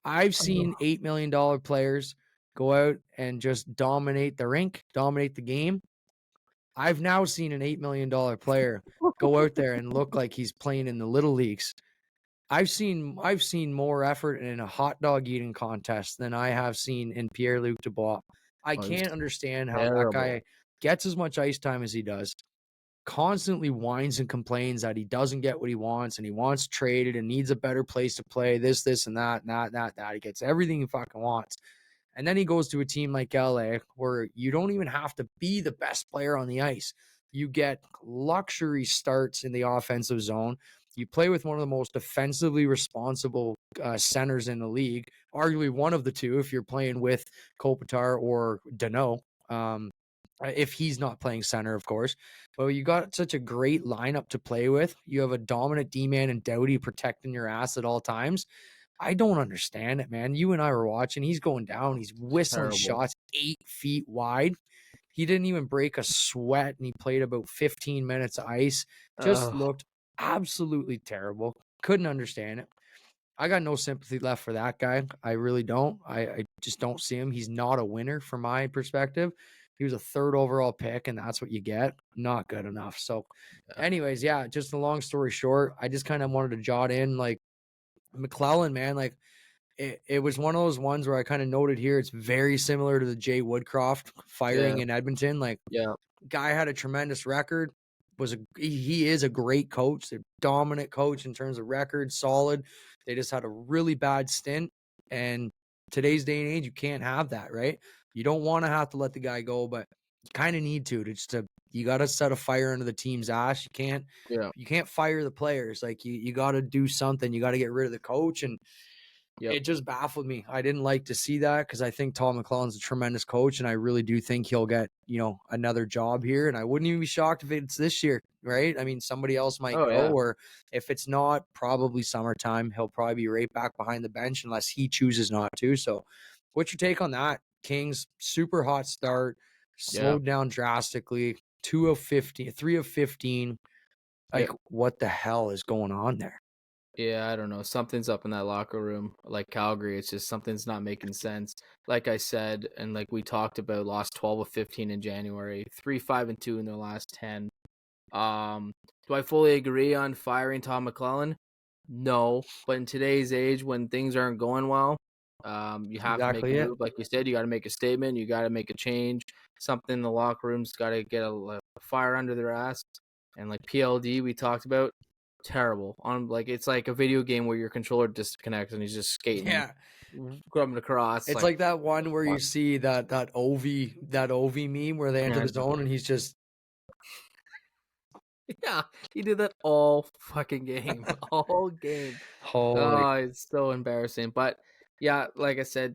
Speaker 1: I've seen $8 million players go out and just dominate the rink, dominate the game. I've now seen an $8 million player go out there and look like he's playing in the little leagues. I've seen more effort in a hot dog eating contest than I have seen in Pierre-Luc Dubois. I
Speaker 2: Oh, he's
Speaker 1: can't understand how that
Speaker 2: terrible.
Speaker 1: guy gets as much ice time as he does, constantly whines and complains that he doesn't get what he wants and he wants traded and needs a better place to play, this, and that, and that, and that, that. He gets everything he fucking wants. And then he goes to a team like LA where you don't even have to be the best player on the ice. You get luxury starts in the offensive zone. You play with one of the most defensively responsible centers in the league, arguably one of the two if you're playing with Kopitar or Dano. If he's not playing center, of course. But you got such a great lineup to play with. You have a dominant D-man and Doughty protecting your ass at all times. I don't understand it, man. You and I were watching. He's going down. He's whistling
Speaker 2: Terrible.
Speaker 1: shots 8 feet wide. He didn't even break a sweat, and he played about 15 minutes of ice. Just
Speaker 2: Oh,
Speaker 1: looked absolutely terrible. Couldn't understand it. I got no sympathy left for that guy. I really don't. I just don't see him. He's not a winner from my perspective. He was a 3rd overall pick, and that's what you get. Not good enough. So, anyways, yeah, just a long story short, I just kind of wanted to jot in like McClellan, man, like it was one of those ones where I kind of noted here. It's very similar to the Jay Woodcroft firing
Speaker 2: Yeah.
Speaker 1: in Edmonton. Like,
Speaker 2: Yeah.
Speaker 1: guy had a tremendous record. He is a great coach, a dominant coach in terms of record, solid. They just had a really bad stint, and today's day and age, you can't have that, right? You don't want to have to let the guy go, but you kind of need to just to you got to set a fire under the team's ass.
Speaker 2: Yeah.
Speaker 1: You can't fire the players. Like you got to do something. You got to get rid of the coach, and
Speaker 2: Yep.
Speaker 1: it just baffled me. I didn't like to see that because I think Tom McClellan's a tremendous coach, and I really do think he'll get, another job here. And I wouldn't even be shocked if it's this year, right? I mean, somebody else might
Speaker 2: Oh
Speaker 1: go,
Speaker 2: yeah.
Speaker 1: or if it's not, probably summertime. He'll probably be right back behind the bench unless he chooses not to. So, what's your take on that? Kings, super hot start,
Speaker 2: Yeah.
Speaker 1: slowed down drastically, 2 of 15, 3 of 15.
Speaker 2: Yeah.
Speaker 1: Like, what the hell is going on there?
Speaker 2: Yeah, I don't know. Something's up in that locker room. Like Calgary, it's just something's not making sense. Like I said, and like we talked about, lost 12 of 15 in January, 3-5-2 in their last 10. Do I fully agree on firing Tom McClellan? No, but in today's age, when things aren't going well, you have to make a
Speaker 1: Exactly it.
Speaker 2: move. Like you said, you got to make a statement. You got to make a change. Something in the locker room's got to get a fire under their ass. And like PLD, we talked about, terrible. On like it's like a video game where your controller disconnects and he's just skating,
Speaker 1: Yeah.
Speaker 2: coming across.
Speaker 1: It's
Speaker 2: Like
Speaker 1: like that one where
Speaker 2: what?
Speaker 1: you see that Ovi meme where they enter
Speaker 2: Yeah,
Speaker 1: the zone and he's just
Speaker 2: yeah, he did that all fucking game, all game.
Speaker 1: holy.
Speaker 2: Oh, it's so embarrassing. But yeah, like I said,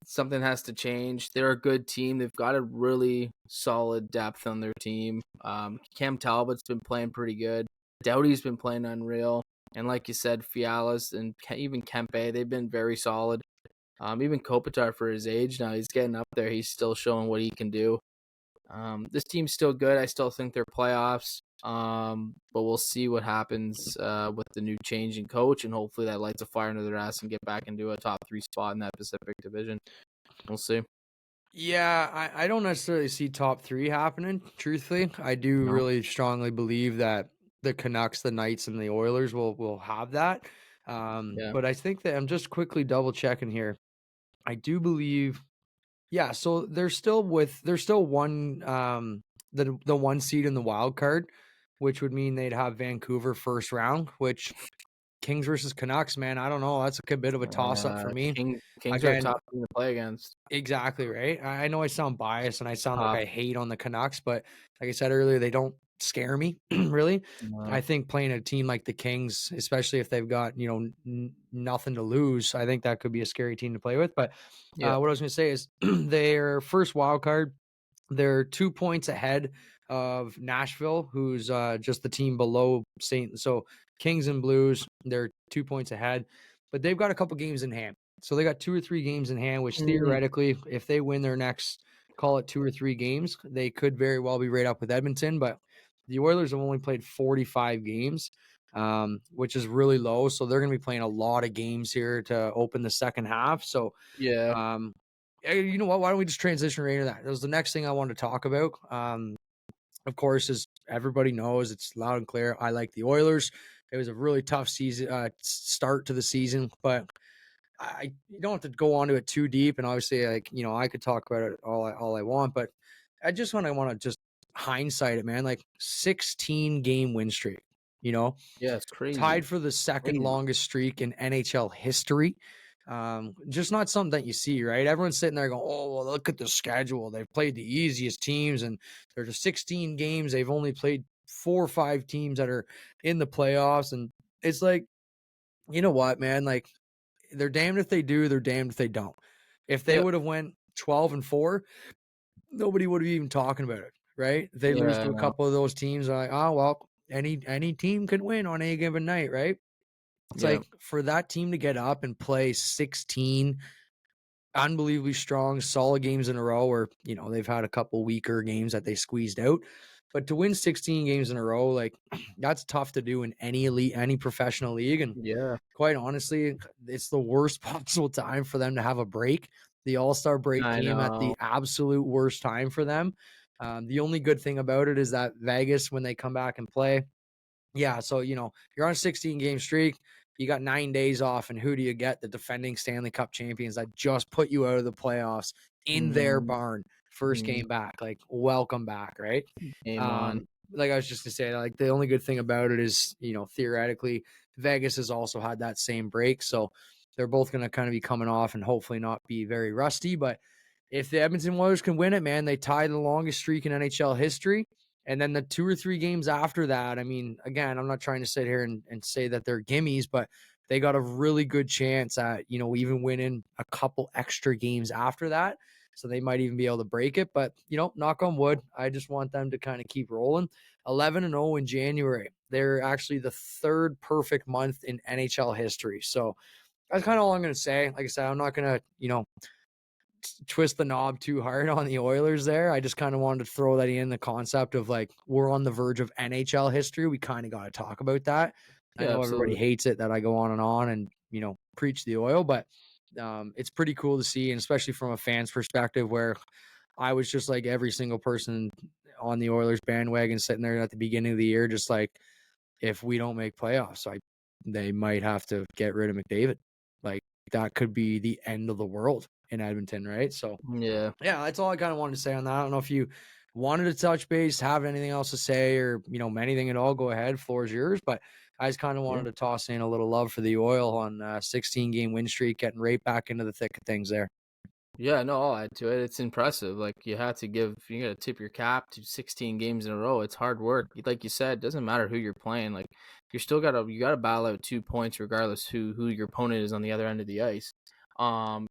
Speaker 2: something has to change. They're a good team. They've got a really solid depth on their team. Cam Talbot's been playing pretty good. Doughty's been playing unreal. And like you said, Fiala's and even Kempe, they've been very solid. Even Kopitar, for his age now, he's getting up there. He's still showing what he can do. This team's still good. I still think they're playoffs. But we'll see what happens with the new changing coach, and hopefully that lights a fire under their ass and get back into a top 3 spot in that Pacific Division. We'll see.
Speaker 1: Yeah, I don't necessarily see top 3 happening, truthfully. I do
Speaker 2: No.
Speaker 1: really strongly believe that the Canucks, the Knights, and the Oilers will have that.
Speaker 2: Yeah.
Speaker 1: But I think that I'm just quickly double checking here. I do believe, yeah, so they're still one the 1 seed in the wild card, which would mean they'd have Vancouver first round, which Kings versus Canucks, man, I don't know. That's a bit of a toss up for me.
Speaker 2: Kings are a
Speaker 1: Again,
Speaker 2: tough team to play against.
Speaker 1: exactly right. I know I sound biased and I sound like
Speaker 2: Tough.
Speaker 1: I hate on the Canucks, but like I said earlier, they don't scare me really. I
Speaker 2: No.
Speaker 1: think playing a team like the Kings, especially if they've got nothing to lose, I think that could be a scary team to play with. But
Speaker 2: Yeah.
Speaker 1: what I was going to say is their first wild card, they're 2 points ahead of Nashville, who's just the team below St. So Kings and Blues, they're 2 points ahead, but they've got a couple games in hand. So they got 2 or 3 games in hand, which
Speaker 2: Mm,
Speaker 1: theoretically, if they win their next, call it 2 or 3 games, they could very well be right up with Edmonton. But the Oilers have only played 45 games, which is really low. So they're going to be playing a lot of games here to open the second half. So
Speaker 2: yeah.
Speaker 1: you know what? Why don't we just transition right into that? That was the next thing I wanted to talk about. Of course, as everybody knows, it's loud and clear. I like the Oilers. It was a really tough season start to the season, but you don't have to go on to it too deep. And obviously, I could talk about it all I want, but I just want to just hindsight it, man. Like 16 game win streak, you know,
Speaker 2: Yeah, it's
Speaker 1: tied
Speaker 2: crazy.
Speaker 1: for the second
Speaker 2: Crazy.
Speaker 1: longest streak in NHL history. Just not something that you see, right? Everyone's sitting there going, "Oh, well, look at the schedule. They've played the easiest teams, and there's 16 games. They've only played 4 or 5 teams that are in the playoffs." And it's like, you know what, man? Like, they're damned if they do, they're damned if they don't. If they
Speaker 2: Yep.
Speaker 1: would have went 12-4, nobody would have even talking about it, right? They lose
Speaker 2: Yeah, I
Speaker 1: to a
Speaker 2: know.
Speaker 1: couple of those teams, like, oh well, any team can win on any given night, right? It's
Speaker 2: Yeah.
Speaker 1: like for that team to get up and play 16 unbelievably strong, solid games in a row where, they've had a couple weaker games that they squeezed out. But to win 16 games in a row, like that's tough to do in any elite, any professional league. And
Speaker 2: Yeah.
Speaker 1: quite honestly, it's the worst possible time for them to have a break The All-Star break
Speaker 2: I
Speaker 1: came at
Speaker 2: know.
Speaker 1: the absolute worst time for them. The only good thing about it is that Vegas, when they come back and play, yeah, so, you're on a 16-game streak. You got 9 days off, and who do you get? The defending Stanley Cup champions that just put you out of the playoffs in their
Speaker 2: Mhm,
Speaker 1: barn. First
Speaker 2: mhm.
Speaker 1: game back, like, welcome back, right?
Speaker 2: Game on.
Speaker 1: Like I was just gonna say, like, the only good thing about it is, theoretically, Vegas has also had that same break, so they're both gonna kind of be coming off and hopefully not be very rusty. But if the Edmonton Oilers can win it, man, they tie the longest streak in NHL history. And then the 2 or 3 games after that, I mean, again, I'm not trying to sit here and say that they're gimmies, but they got a really good chance at, even winning a couple extra games after that. So they might even be able to break it. But, knock on wood, I just want them to kind of keep rolling. 11-0 in January. They're actually the third perfect month in NHL history. So that's kind of all I'm going to say. Like I said, I'm not going to, twist the knob too hard on the Oilers there. I just kind of wanted to throw that in, the concept of, like, we're on the verge of NHL history. We kind of got to talk about that. I
Speaker 2: Yeah,
Speaker 1: know everybody
Speaker 2: absolutely.
Speaker 1: hates it that I go on and, preach the oil, but it's pretty cool to see, and especially from a fan's perspective, where I was just like every single person on the Oilers bandwagon sitting there at the beginning of the year, just like, if we don't make playoffs, they might have to get rid of McDavid. Like, that could be the end of the world in Edmonton, right? So
Speaker 2: Yeah.
Speaker 1: yeah, that's all I kind of wanted to say on that. I don't know if you wanted to touch base, have anything else to say, or, anything at all. Go ahead, floor is yours. But I just kind of wanted
Speaker 2: Yeah.
Speaker 1: to toss in a little love for the Oil on 16-game win streak, getting right back into the thick of things there.
Speaker 2: Yeah, no, I'll add to it. It's impressive. Like you got to tip your cap to 16 games in a row. It's hard work. Like you said, it doesn't matter who you're playing. Like you gotta battle out 2 points regardless who your opponent is on the other end of the ice. And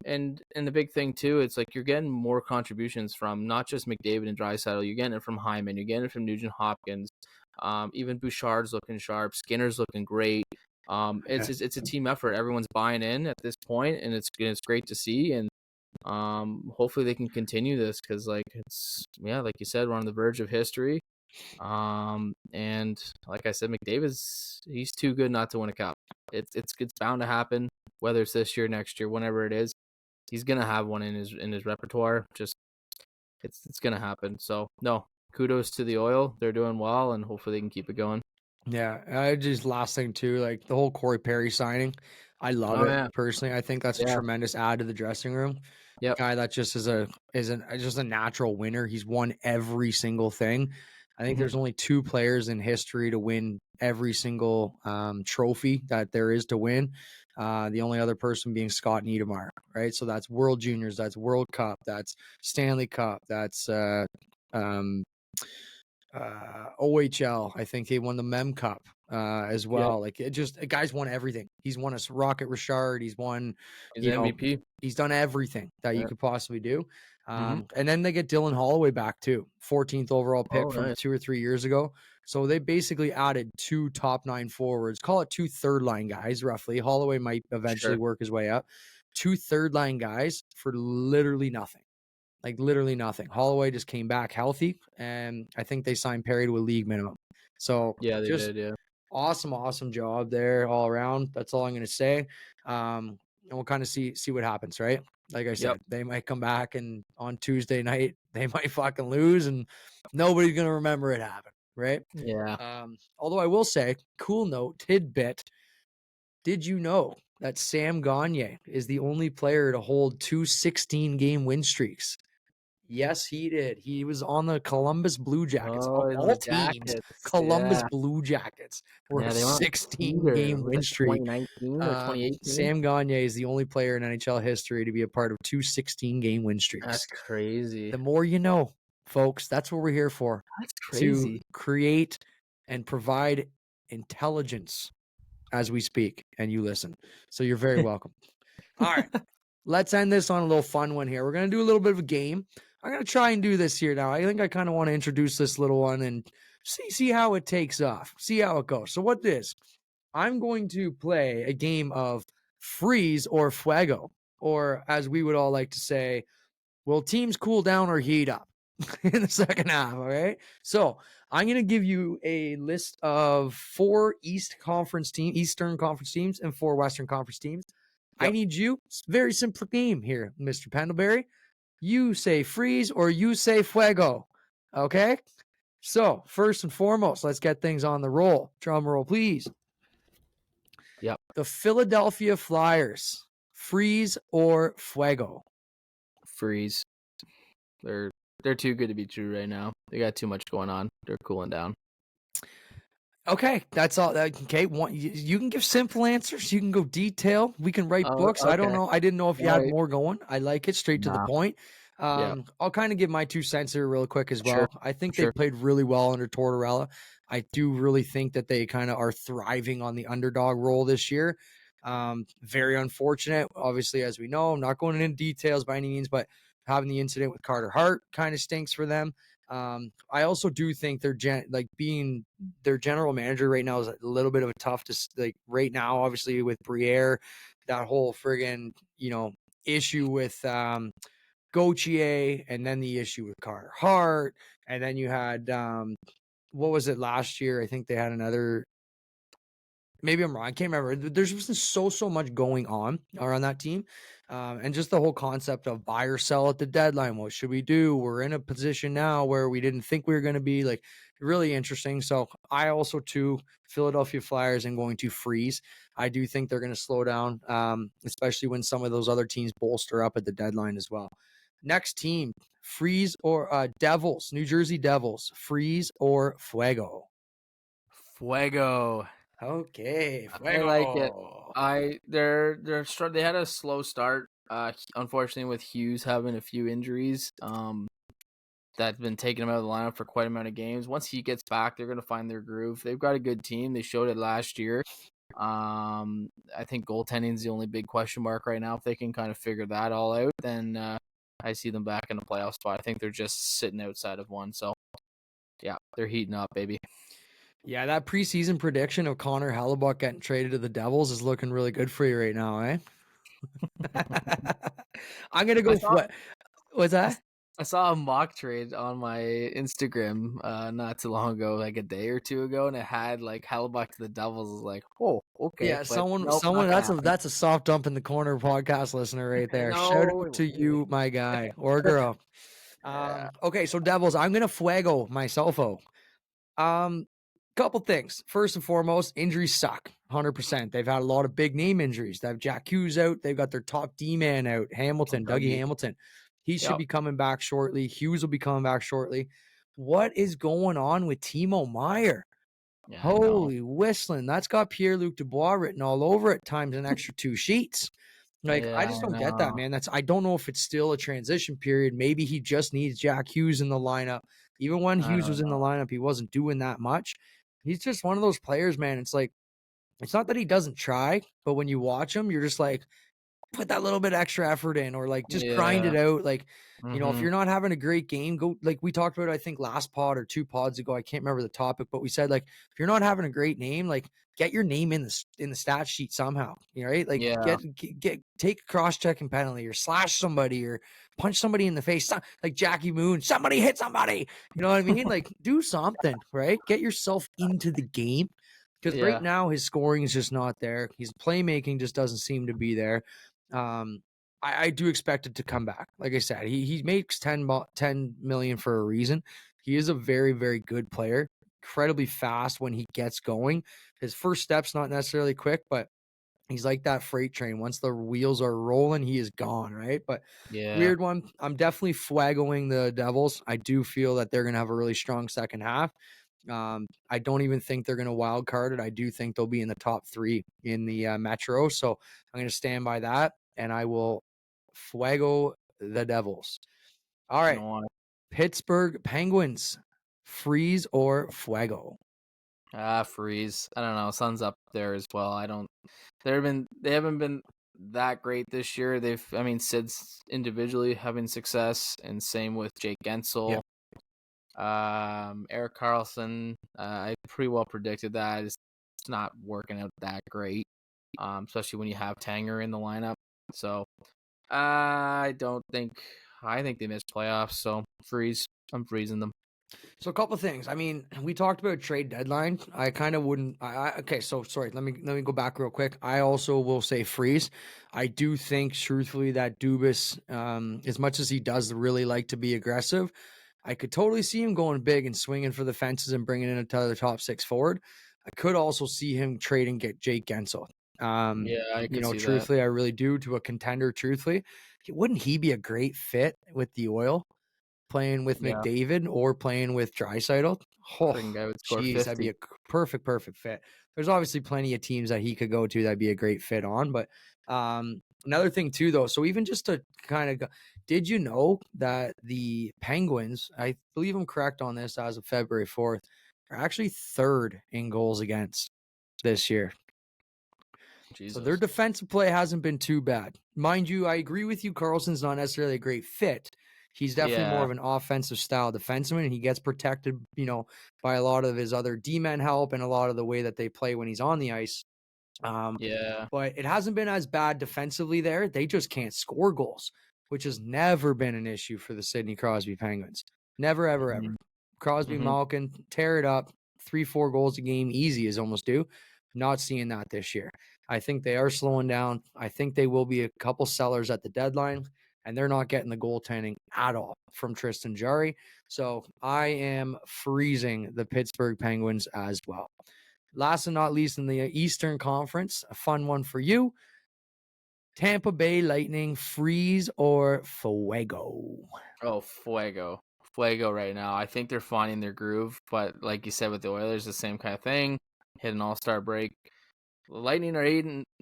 Speaker 2: the big thing too, it's like you're getting more contributions from not just McDavid and Draisaitl. You're getting it from Hyman. You're getting it from Nugent Hopkins. Even Bouchard's looking sharp. Skinner's looking great. It's a team effort. Everyone's buying in at this point, and it's great to see. And hopefully they can continue this because like like you said, we're on the verge of history. And like I said, he's too good not to win a cup. It's bound to happen, whether it's this year, next year, whenever it is. He's gonna have one in his repertoire. Just it's gonna happen. So no, kudos to the Oil. They're doing well, and hopefully they can keep it going.
Speaker 1: Yeah, I just last thing too, like the whole Corey Perry signing, I love
Speaker 2: Oh
Speaker 1: it
Speaker 2: yeah,
Speaker 1: personally. I think that's a
Speaker 2: yeah,
Speaker 1: tremendous add to the dressing room.
Speaker 2: yep.
Speaker 1: Guy that just is just a natural winner. He's won every single thing. I think
Speaker 2: Hmm.
Speaker 1: there's only 2 players in history to win every single trophy that there is to win. The only other person being Scott Niedermayer, right? So that's World Juniors, that's World Cup, that's Stanley Cup, that's um, OHL. I think he won the Mem Cup as
Speaker 2: Yep.
Speaker 1: well. Like, a guy's won everything. He's won a Rocket Richard. He's won,
Speaker 2: He's
Speaker 1: you know,
Speaker 2: MVP.
Speaker 1: he's done everything that you
Speaker 2: Yeah.
Speaker 1: could possibly do.
Speaker 2: Hmm.
Speaker 1: And then they get Dylan Holloway back too, 14th overall pick
Speaker 2: Oh,
Speaker 1: from
Speaker 2: nice.
Speaker 1: 2 or 3 years ago. So they basically added 2 top 9 forwards, call it 2 third line guys, roughly. Holloway might eventually
Speaker 2: Sure.
Speaker 1: work his way up. 2 third line guys for literally nothing. Like, literally nothing. Holloway just came back healthy, and I think they signed Perry to a league minimum. So
Speaker 2: Yeah, they
Speaker 1: just
Speaker 2: did. Yeah.
Speaker 1: awesome job there all around. That's all I'm going to say. And we'll kind of see what happens, right? Like I
Speaker 2: Yep.
Speaker 1: said, they might come back, and on Tuesday night they might fucking lose, and nobody's going to remember it happened, right?
Speaker 2: Yeah.
Speaker 1: Although I will say, cool note, tidbit, did you know that Sam Gagner is the only player to hold 2 16-game win streaks? Yes, he did. He was on the Columbus Blue Jackets. Of
Speaker 2: Oh, in
Speaker 1: all
Speaker 2: the
Speaker 1: teams,
Speaker 2: Jackets.
Speaker 1: Columbus
Speaker 2: Yeah.
Speaker 1: Blue Jackets were a
Speaker 2: Yeah, they went on a heater.
Speaker 1: 16-game
Speaker 2: Was
Speaker 1: win
Speaker 2: it
Speaker 1: streak.
Speaker 2: 2019 or 2018?
Speaker 1: Sam Gagner is the only player in NHL history to be a part of 2 16-game win
Speaker 2: That's
Speaker 1: streaks.
Speaker 2: crazy.
Speaker 1: The more you know, folks. That's what we're here for,
Speaker 2: That's
Speaker 1: to
Speaker 2: crazy.
Speaker 1: create and provide intelligence as we speak and you listen. So you're very welcome. All right. Let's end this on a little fun one here. We're going to do a little bit of a game. I'm going to try and do this here now. I think I kind of want to introduce this little one and see how it takes off. See how it goes. So what this? I'm going to play a game of freeze or fuego, or as we would all like to say, will teams cool down or heat up in the second half? All right. So I'm going to give you a list of 4 Eastern Conference teams and 4 Western Conference teams. I
Speaker 2: Yep.
Speaker 1: need you. It's a very simple game here, Mr. Pendlebury. You say freeze or you say fuego. Okay? So, first and foremost, let's get things on the roll. Drum roll, please.
Speaker 2: Yep.
Speaker 1: The Philadelphia Flyers, freeze or fuego?
Speaker 2: Freeze. They're too good to be true right now. They got too much going on. They're cooling down.
Speaker 1: Okay, that's all. Okay, you can give simple answers. You can go detail. We can write books. I don't
Speaker 2: Okay.
Speaker 1: know. I didn't know if you
Speaker 2: All
Speaker 1: had
Speaker 2: right.
Speaker 1: more going. I like it straight to the
Speaker 2: Nah.
Speaker 1: point.
Speaker 2: Yeah.
Speaker 1: I'll kind of give my 2 cents here real quick as
Speaker 2: Sure.
Speaker 1: well. I think they
Speaker 2: Sure.
Speaker 1: played really well under Tortorella. I do really think that they kind of are thriving on the underdog role this year. Very unfortunate, obviously, as we know. I'm not going into details by any means, but having the incident with Carter Hart kind of stinks for them. I also do think being their general manager right now is a little bit of a tough right now, obviously with Briere, that whole friggin', issue with Gauthier, and then the issue with Carter Hart, and then you had what was it last year? I think they had another. Maybe I'm wrong. I can't remember. There's just so much going on around that team, and just the whole concept of buy or sell at the deadline. What should we do? We're in a position now where we didn't think we were going to be. Like, really interesting. So I also too, Philadelphia Flyers, am going to freeze. I do think they're going to slow down, especially when some of those other teams bolster up at the deadline as well. Next team, freeze or Devils, New Jersey Devils, freeze or fuego.
Speaker 2: Fuego.
Speaker 1: Okay,
Speaker 2: I like it.
Speaker 1: fuego.
Speaker 2: They had a slow start. Unfortunately, with Hughes having a few injuries, that's been taking him out of the lineup for quite a amount of games. Once he gets back, they're gonna find their groove. They've got a good team. They showed it last year. I think goaltending is the only big question mark right now. If they can kind of figure that all out, then I see them back in the playoff spot. I think they're just sitting outside of one. So yeah, they're heating up, baby.
Speaker 1: Yeah, that preseason prediction of Connor Hellebuck getting traded to the Devils is looking really good for you right now, eh? I'm gonna
Speaker 2: I
Speaker 1: go.
Speaker 2: saw
Speaker 1: What's
Speaker 2: I,
Speaker 1: that?
Speaker 2: s- I saw a mock trade on my Instagram not too long ago, like a day or two ago, and it had like Hellebuck to the Devils. I was like, oh, okay,
Speaker 1: Yeah,
Speaker 2: but
Speaker 1: someone,
Speaker 2: nope, not gonna happen.
Speaker 1: that's a soft dump in the corner podcast listener right there. Shout
Speaker 2: No,
Speaker 1: out
Speaker 2: it
Speaker 1: to
Speaker 2: won't be.
Speaker 1: you, my guy or girl.
Speaker 2: Yeah,
Speaker 1: Okay, so Devils, I'm gonna fuego myself. Couple things. First and foremost, injuries suck. 100%. They've had a lot of big name injuries. They have Jack Hughes out. They've got their top D man out, Hamilton, Dougie
Speaker 2: Dougie.
Speaker 1: Hamilton. He should
Speaker 2: Yep.
Speaker 1: be coming back shortly. Hughes will be coming back shortly. What is going on with Timo Meyer?
Speaker 2: Yeah, I know.
Speaker 1: Holy whistling. That's got Pierre-Luc Dubois written all over it times an extra 2 sheets. Like, I
Speaker 2: Yeah,
Speaker 1: just
Speaker 2: I
Speaker 1: don't get that,
Speaker 2: know.
Speaker 1: man. I don't know if it's still a transition period. Maybe he just needs Jack Hughes in the lineup. Even when
Speaker 2: I
Speaker 1: Hughes
Speaker 2: don't
Speaker 1: was in the
Speaker 2: know.
Speaker 1: lineup, he wasn't doing that much. He's just one of those players, man. It's like, it's not that he doesn't try, but when you watch him, you're just like, put that little bit extra effort in, or like just grind
Speaker 2: Yeah.
Speaker 1: it out. Like, if
Speaker 2: Mm-hmm.
Speaker 1: you're not having a great game, go, like we talked about, I think last pod or 2 pods ago. I can't remember the topic, but we said, like, if you're not having a great name, like, get your name in the stat sheet somehow. Right? Like,
Speaker 2: Yeah.
Speaker 1: take a cross checking penalty, or slash somebody, or punch somebody in the face. Like Jackie Moon, somebody hit somebody. You know what I mean? Like, do something, right? Get yourself into the game. Because right
Speaker 2: Yeah.
Speaker 1: now his scoring is just not there. His playmaking just doesn't seem to be there. Um, I do expect it to come back. Like I said, he makes 10 million for a reason. He is a very, very good player, incredibly fast when he gets going. His first step's not necessarily quick, but he's like that freight train. Once the wheels are rolling, he is gone, right? But
Speaker 2: Yeah.
Speaker 1: weird one. I'm definitely fuegoing the Devils. I do feel that they're going to have a really strong second half. I don't even think they're going to wild card it. I do think they'll be in the top 3 in the Metro. So I'm going to stand by that, and I will fuego the Devils. All right.
Speaker 2: No.
Speaker 1: Pittsburgh Penguins, freeze or fuego?
Speaker 2: Freeze. I don't know. Sun's up there as well. I don't. They haven't been that great this year. Sid's individually having success, and same with Jake Gensel.
Speaker 1: Yep.
Speaker 2: Eric Carlson. I pretty well predicted that. It's not working out that great. Especially when you have Tanger in the lineup. So I don't think. I think they missed playoffs. So freeze. I'm freezing them.
Speaker 1: So a couple of things. I mean, we talked about trade deadline. I kind of wouldn't. Okay, so sorry. Let me go back real quick. I also will say freeze. I do think, truthfully, that Dubas, as much as he does really like to be aggressive, I could totally see him going big and swinging for the fences and bringing in another top six forward. I could also see him trade and get Jake Gensel.
Speaker 2: Yeah, I could see that.
Speaker 1: Truthfully, I really do, to a contender. Truthfully, wouldn't he be a great fit with the Oil? Playing with
Speaker 2: Yeah,
Speaker 1: McDavid or playing with Draisaitl. Oh,
Speaker 2: freaking guy would score
Speaker 1: jeez, that'd be
Speaker 2: 50.
Speaker 1: a perfect fit. There's obviously plenty of teams that he could go to that'd be a great fit on. But another thing too, though, so even just to kind of go, did you know that the Penguins, I believe I'm correct on this as of February 4th, are actually third in goals against this year? So their
Speaker 2: Jesus.
Speaker 1: defensive play hasn't been too bad. Mind you, I agree with you. Carlson's not necessarily a great fit. He's definitely more
Speaker 2: Yeah,
Speaker 1: of an offensive style defenseman, and he gets protected, by a lot of his other D-men help and a lot of the way that they play when he's on the ice. Um,
Speaker 2: yeah.
Speaker 1: but it hasn't been as bad defensively there. They just can't score goals, which has never been an issue for the Sidney Crosby Penguins. Never, ever, ever.
Speaker 2: Hmm.
Speaker 1: Crosby,
Speaker 2: Hmm.
Speaker 1: Malkin, tear it up. 3-4 goals a game, easy as almost due. Not seeing that this year. I think they are slowing down. I think they will be a couple sellers at the deadline, and they're not getting the goaltending at all from Tristan Jarry. So I am freezing the Pittsburgh Penguins as well. Last and not least, in the Eastern Conference, a fun one for you. Tampa Bay Lightning, freeze or Fuego?
Speaker 2: Oh, Fuego. Fuego right now. I think they're finding their groove, but like you said with the Oilers, the same kind of thing. Hit an all-star break. The Lightning are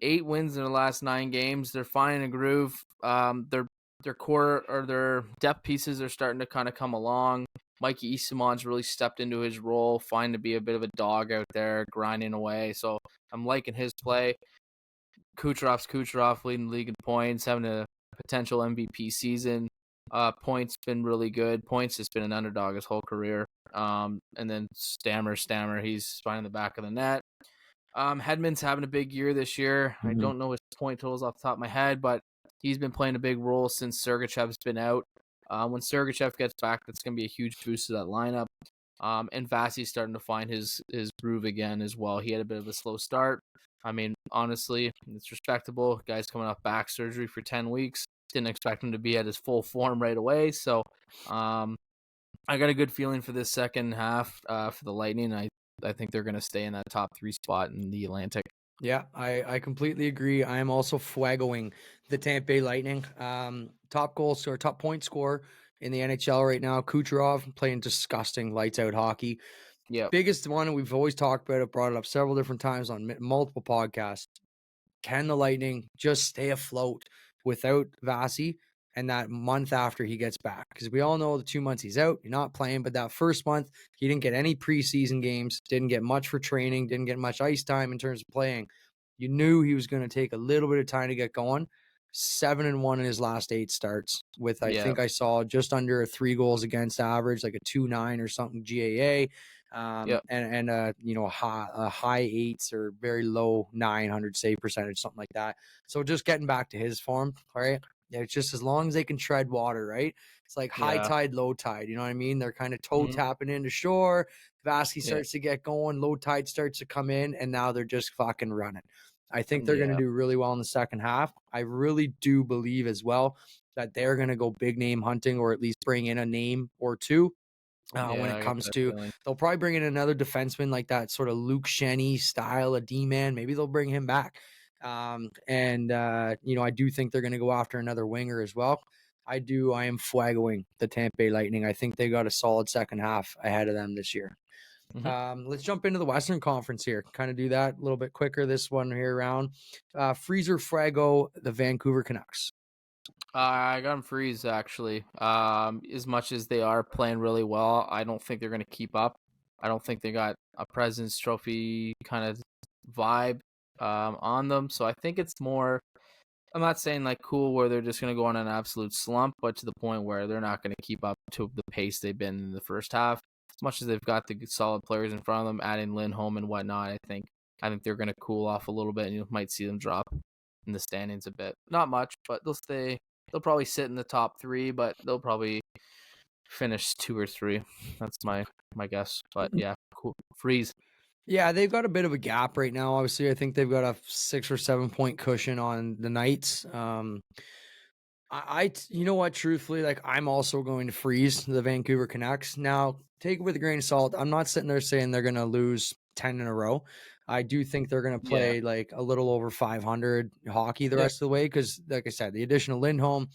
Speaker 2: 8 wins in the last 9 games. They're finding a groove. Their core or their depth pieces are starting to kind of come along. Mikey Eastmon's really stepped into his role, finding to be a bit of a dog out there, grinding away. So I'm liking his play. Kucherov leading the league in points, having a potential MVP season. Points been really good. Points has been an underdog his whole career. And then Stammer, he's finding the back of the net. Hedman's having a big year this year. I
Speaker 1: Mm-hmm.
Speaker 2: don't know his point totals off the top of my head, but he's been playing a big role since Sergachev's been out. When Sergachev gets back, that's going to be a huge boost to that lineup. And Vasi's starting to find his groove again as well. He had a bit of a slow start. I mean, honestly, it's respectable. Guy's coming off back surgery for 10 weeks. Didn't expect him to be at his full form right away. So I got a good feeling for this second half for the Lightning. I think they're going to stay in that top 3 spot in the Atlantic.
Speaker 1: Yeah, I completely agree. I am also Fuegoing the Tampa Bay Lightning. Top goal scorer, top point scorer in the NHL right now. Kucherov playing disgusting lights out hockey.
Speaker 2: Yep.
Speaker 1: Biggest one, we've always talked about it, brought it up several different times on multiple podcasts. Can the Lightning just stay afloat without Vasi and that month after he gets back? Because we all know the 2 months he's out, you're not playing. But that first month, he didn't get any preseason games, didn't get much for training, didn't get much ice time in terms of playing. You knew he was going to take a little bit of time to get going. 7-1 in his last 8 starts, with I
Speaker 2: Yeah.
Speaker 1: think I saw just under a 3 goals against average, like a 2.9 or something GAA.
Speaker 2: Yep.
Speaker 1: And high 8s or very low 900 save percentage, something like that. So just getting back to his form, all right. Yeah, it's just as long as they can tread water, right? It's like high
Speaker 2: Yeah.
Speaker 1: tide, low tide. You know what I mean? They're kind of toe
Speaker 2: Mhm.
Speaker 1: tapping into shore. Vasky
Speaker 2: Yeah.
Speaker 1: starts to get going, low tide starts to come in, and now they're just fucking running. I think they're going to
Speaker 2: Yeah.
Speaker 1: do really well in the second half. I really do believe as well that they're going to go big name hunting, or at least bring in a name or two. When
Speaker 2: Yeah.
Speaker 1: it
Speaker 2: I got
Speaker 1: comes
Speaker 2: that
Speaker 1: to,
Speaker 2: feeling.
Speaker 1: they'll probably bring in another defenseman like that sort of Luke Shenny style of D-man. Maybe they'll bring him back. I do think they're going to go after another winger as well. I am Fuegoing the Tampa Bay Lightning. I think they got a solid second half ahead of them this year.
Speaker 2: Mhm.
Speaker 1: Let's jump into the Western Conference here. Kind of do that a little bit quicker this one here around. Freezer Fuego, the Vancouver Canucks.
Speaker 2: I got them freeze actually. As much as they are playing really well, I don't think they're going to keep up. I don't think they got a President's Trophy kind of vibe on them. So I think it's more. I'm not saying like cool where they're just going to go on an absolute slump, but to the point where they're not going to keep up to the pace they've been in the first half. As much as they've got the solid players in front of them, adding Lindholm and whatnot, I think they're going to cool off a little bit, and you might see them drop in the standings a bit. Not much, but they'll stay. They'll probably sit in the top 3, but they'll probably finish 2 or 3. That's my guess. But yeah, cool. Freeze.
Speaker 1: Yeah, they've got a bit of a gap right now. Obviously, I think they've got a 6 or 7 point cushion on the Knights. You know what, truthfully, like I'm also going to freeze the Vancouver Canucks. Now, take it with a grain of salt. I'm not sitting there saying they're going to lose 10 in a row. I do think they're going to
Speaker 2: Yeah.
Speaker 1: play like a little over 500 hockey the
Speaker 2: Yeah.
Speaker 1: rest of the way because, like I said, the addition of Lindholm,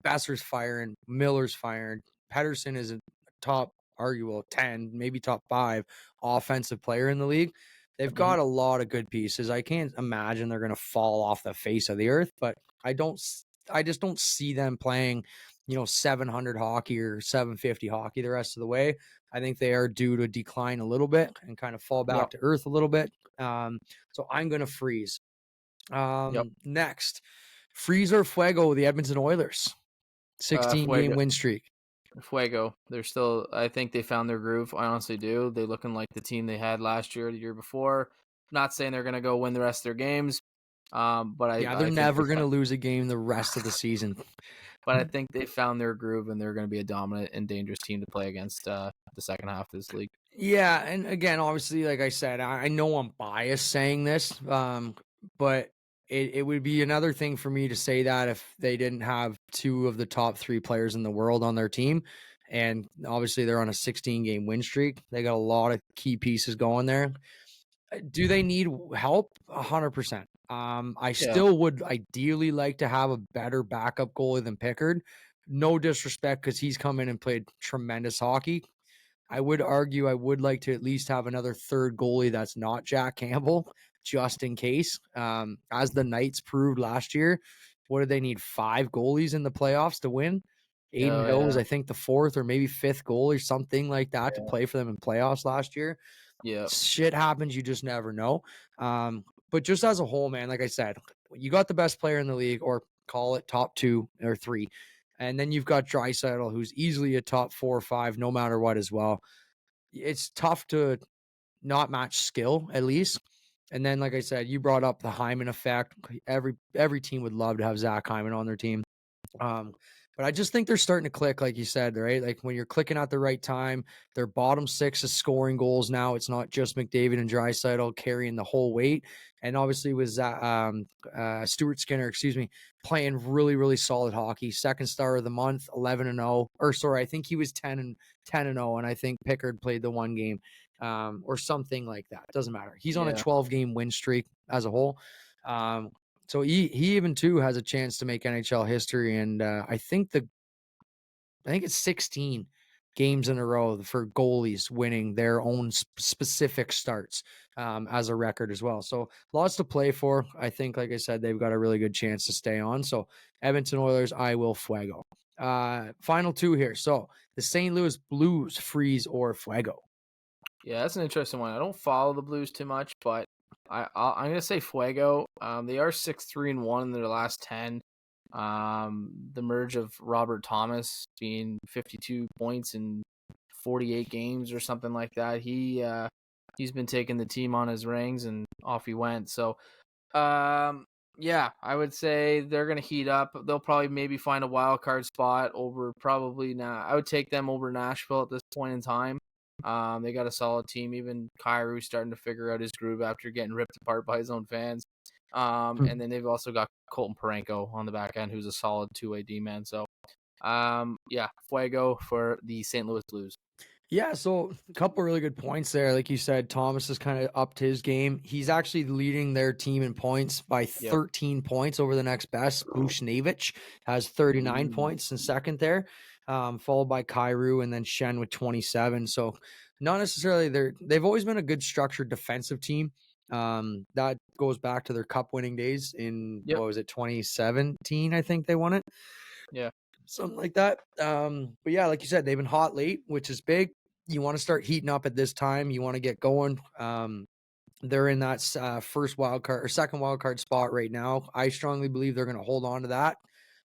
Speaker 1: Besser's firing, Miller's firing, Pedersen is a top, arguable 10, maybe top 5 offensive player in the league. They've
Speaker 2: Mhm.
Speaker 1: got a lot of good pieces. I can't imagine they're going to fall off the face of the earth, but I just don't see them playing, 700 hockey or 750 hockey the rest of the way. I think they are due to decline a little bit and kind of fall back
Speaker 2: Yep.
Speaker 1: to earth a little bit. So I'm going to freeze.
Speaker 2: Yep.
Speaker 1: Next, freeze or Fuego, the Edmonton Oilers, 16
Speaker 2: Fuego.
Speaker 1: game win streak.
Speaker 2: Fuego. They're still. I think they found their groove. I honestly do. They're looking like the team they had last year, the year before. Not saying they're gonna go win the rest of their games, but
Speaker 1: Yeah, they're
Speaker 2: I think
Speaker 1: never going to lose a game the rest of the season.
Speaker 2: but I think they found their groove and they're going to be a dominant and dangerous team to play against the second half of this league.
Speaker 1: Yeah, and again, obviously, like I said, I know I'm biased saying this, but it would be another thing for me to say that if they didn't have 2 of the top 3 players in the world on their team, and obviously they're on a 16 game win streak. They got a lot of key pieces going there. Do they need help? 100%. I
Speaker 2: Yeah.
Speaker 1: still would ideally like to have a better backup goalie than Pickard. No disrespect, because he's come in and played tremendous hockey. I would argue I would like to at least have another third goalie that's not Jack Campbell, just in case. As the Knights proved last year, what did they need? 5 goalies in the playoffs to win? Aiden
Speaker 2: Oh
Speaker 1: Hill was,
Speaker 2: yeah.
Speaker 1: I think, the 4th or maybe 5th goalie, something like that, to
Speaker 2: Yeah.
Speaker 1: play for them in playoffs last year.
Speaker 2: Yeah.
Speaker 1: Shit happens, you just never know. But just as a whole, man, like I said, you got the best player in the league, or call it top 2 or 3. And then you've got Draisaitl, who's easily a top 4 or 5, no matter what, as well. It's tough to not match skill, at least. And then, like I said, you brought up the Hyman effect. Every team would love to have Zach Hyman on their team. Um, but I just think they're starting to click, like you said, right? Like when you're clicking at the right time, their bottom 6 is scoring goals now. It's not just McDavid and Draisaitl carrying the whole weight. And obviously with Stuart Skinner, playing really, really solid hockey. Second star of the month, 11-0. Or sorry, I think he was 10-0, and I think Pickard played the one game, or something like that. Doesn't matter. He's on a
Speaker 2: Yeah.
Speaker 1: 12-game win streak as a whole. So he even too has a chance to make NHL history, and I think it's 16 games in a row for goalies winning their own specific starts, as a record as well. So lots to play for. I think, like I said, they've got a really good chance to stay on. So Edmonton Oilers, I will Fuego. Final 2 here. So the St. Louis Blues, freeze or Fuego.
Speaker 2: Yeah, that's an interesting one. I don't follow the Blues too much, but I'm gonna say Fuego. They are 6-3-1 in their last 10. The merge of Robert Thomas being 52 points in 48 games or something like that. He's been taking the team on his rings and off he went. So yeah, I would say they're gonna heat up. They'll probably maybe find a wild card spot over probably now. I would take them over Nashville at this point in time. They got a solid team. Even Kyrou starting to figure out his groove after getting ripped apart by his own fans. And then they've also got Colton Parenko on the back end, who's a solid 2-way D-man. So, yeah, Fuego for the St. Louis Blues.
Speaker 1: Yeah, so a couple really good points there. Like you said, Thomas has kind of upped his game. He's actually leading their team in points by
Speaker 2: Yep.
Speaker 1: 13 points over the next best. Bushnevich has 39
Speaker 2: Mm.
Speaker 1: points in second there, followed by Kyrou and then Shen with 27. So not necessarily they've always been a good structured defensive team. That goes back to their cup winning days in,
Speaker 2: Yep.
Speaker 1: what was it, 2017, I think they won it.
Speaker 2: Yeah.
Speaker 1: Something like that. But yeah, like you said, they've been hot late, which is big. You want to start heating up at this time. You want to get going. They're in that first wild card or second wild card spot right now. I strongly believe they're going to hold on to that.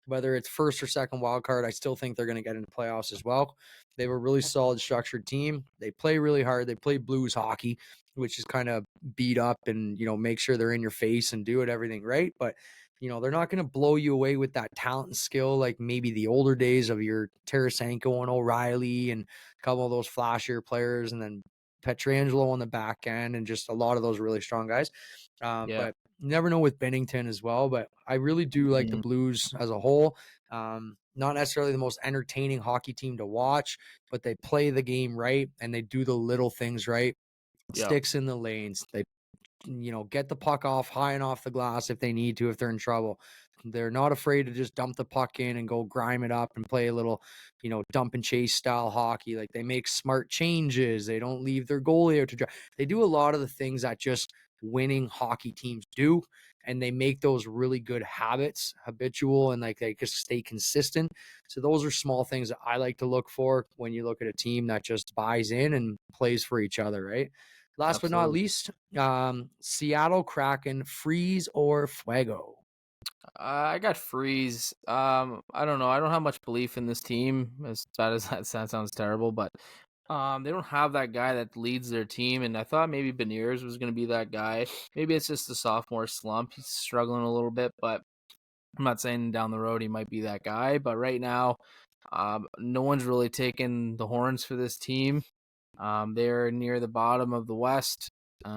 Speaker 1: Whether it's first or second wild card, I still think they're going to get into playoffs as well. They have a really solid structured team. They play really hard. They play blues hockey, which is kind of beat up and, make sure they're in your face and do everything right. But they're not going to blow you away with that talent and skill like maybe the older days of your Tarasenko and O'Reilly and a couple of those flashier players, and then Petrangelo on the back end, and just a lot of those really strong guys.
Speaker 2: Yeah.
Speaker 1: But you never know with Bennington as well. But I really do like the
Speaker 2: Mhm.
Speaker 1: Blues as a whole. Not necessarily the most entertaining hockey team to watch, but they play the game right and they do the little things right.
Speaker 2: Yeah.
Speaker 1: Sticks in the lanes. They get the puck off high and off the glass if they need to, if they're in trouble. They're not afraid to just dump the puck in and go grime it up and play a little, dump and chase style hockey. Like they make smart changes. They don't leave their goalie out to dry. They do a lot of the things that just winning hockey teams do. And they make those really good habits habitual, and like they just stay consistent. So those are small things that I like to look for when you look at a team that just buys in and plays for each other, right? Last but not
Speaker 2: Absolutely.
Speaker 1: least, Seattle Kraken, freeze or Fuego?
Speaker 2: I got Freeze. I don't know. I don't have much belief in this team. As bad as that sounds terrible, but they don't have that guy that leads their team, and I thought maybe Beniers was going to be that guy. Maybe it's just the sophomore slump. He's struggling a little bit, but I'm not saying down the road he might be that guy. But right now, no one's really taken the horns for this team. They're near the bottom of the West. So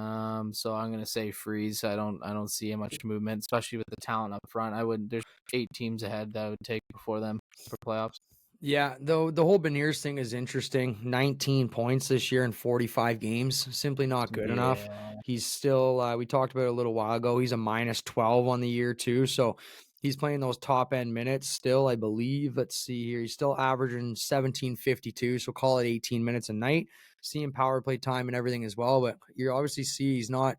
Speaker 2: I'm gonna say freeze. I don't see much movement, especially with the talent up front. I wouldn't. There's 8 teams ahead that I would take before them for playoffs.
Speaker 1: Yeah, though the whole Beniers thing is interesting. 19 points this year in 45 games, simply not good enough.
Speaker 2: Yeah,
Speaker 1: He's still, we talked about it a little while ago. He's a minus 12 on the year too, so he's playing those top end minutes still. I believe. Let's see here. He's still averaging 17:52, so call it 18 minutes a night. Seeing power play time and everything as well, but you obviously see he's not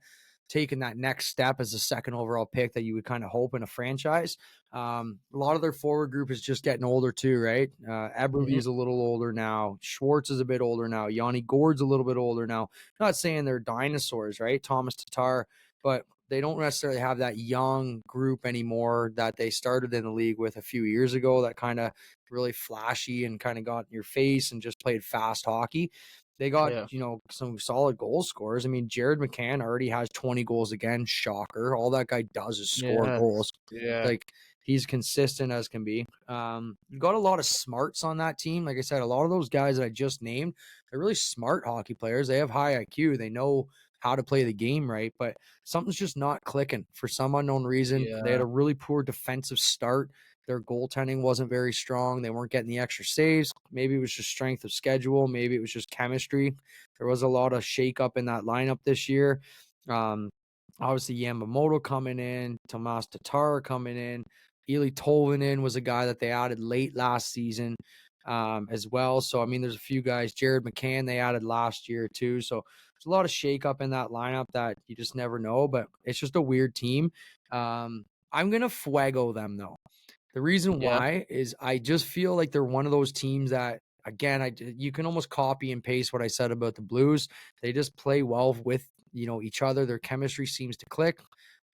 Speaker 1: taking that next step as a second overall pick that you would kind of hope in a franchise. A lot of their forward group is just getting older too, right?
Speaker 2: hmm
Speaker 1: Eberle's a little older now. Schwartz is a bit older now. Yanni Gord's a little bit older now. Not saying they're dinosaurs, right? Thomas Tatar, but they don't necessarily have that young group anymore that they started in the league with a few years ago that kind of really flashy and kind of got in your face and just played fast hockey. They got,
Speaker 2: yeah,
Speaker 1: some solid goal scorers. I mean, Jared McCann already has 20 goals again. Shocker. All that guy does is score
Speaker 2: yeah,
Speaker 1: goals.
Speaker 2: yeah,
Speaker 1: Like he's consistent as can be. You got a lot of smarts on that team. Like I said, a lot of those guys that I just named, they're really smart hockey players. They have high IQ. They know how to play the game right, but something's just not clicking for some unknown reason. They had
Speaker 2: yeah,
Speaker 1: a really poor defensive start. Their goaltending wasn't very strong. They weren't getting the extra saves. Maybe it was just strength of schedule. Maybe it was just chemistry. There was a lot of shakeup in that lineup this year. Um, Obviously, Yamamoto coming in, Tomas Tatar coming in, Eli Tolvanen was a guy that they added late last season as well. So, I mean, there's a few guys. Jared McCann they added last year too. So there's a lot of shakeup in that lineup that you just never know. But it's just a weird team. I'm gonna fuego them though. The reason
Speaker 2: yeah.
Speaker 1: why is I just feel like they're one of those teams that, again, you can almost copy and paste what I said about the Blues. They just play well with each other. Their chemistry seems to click.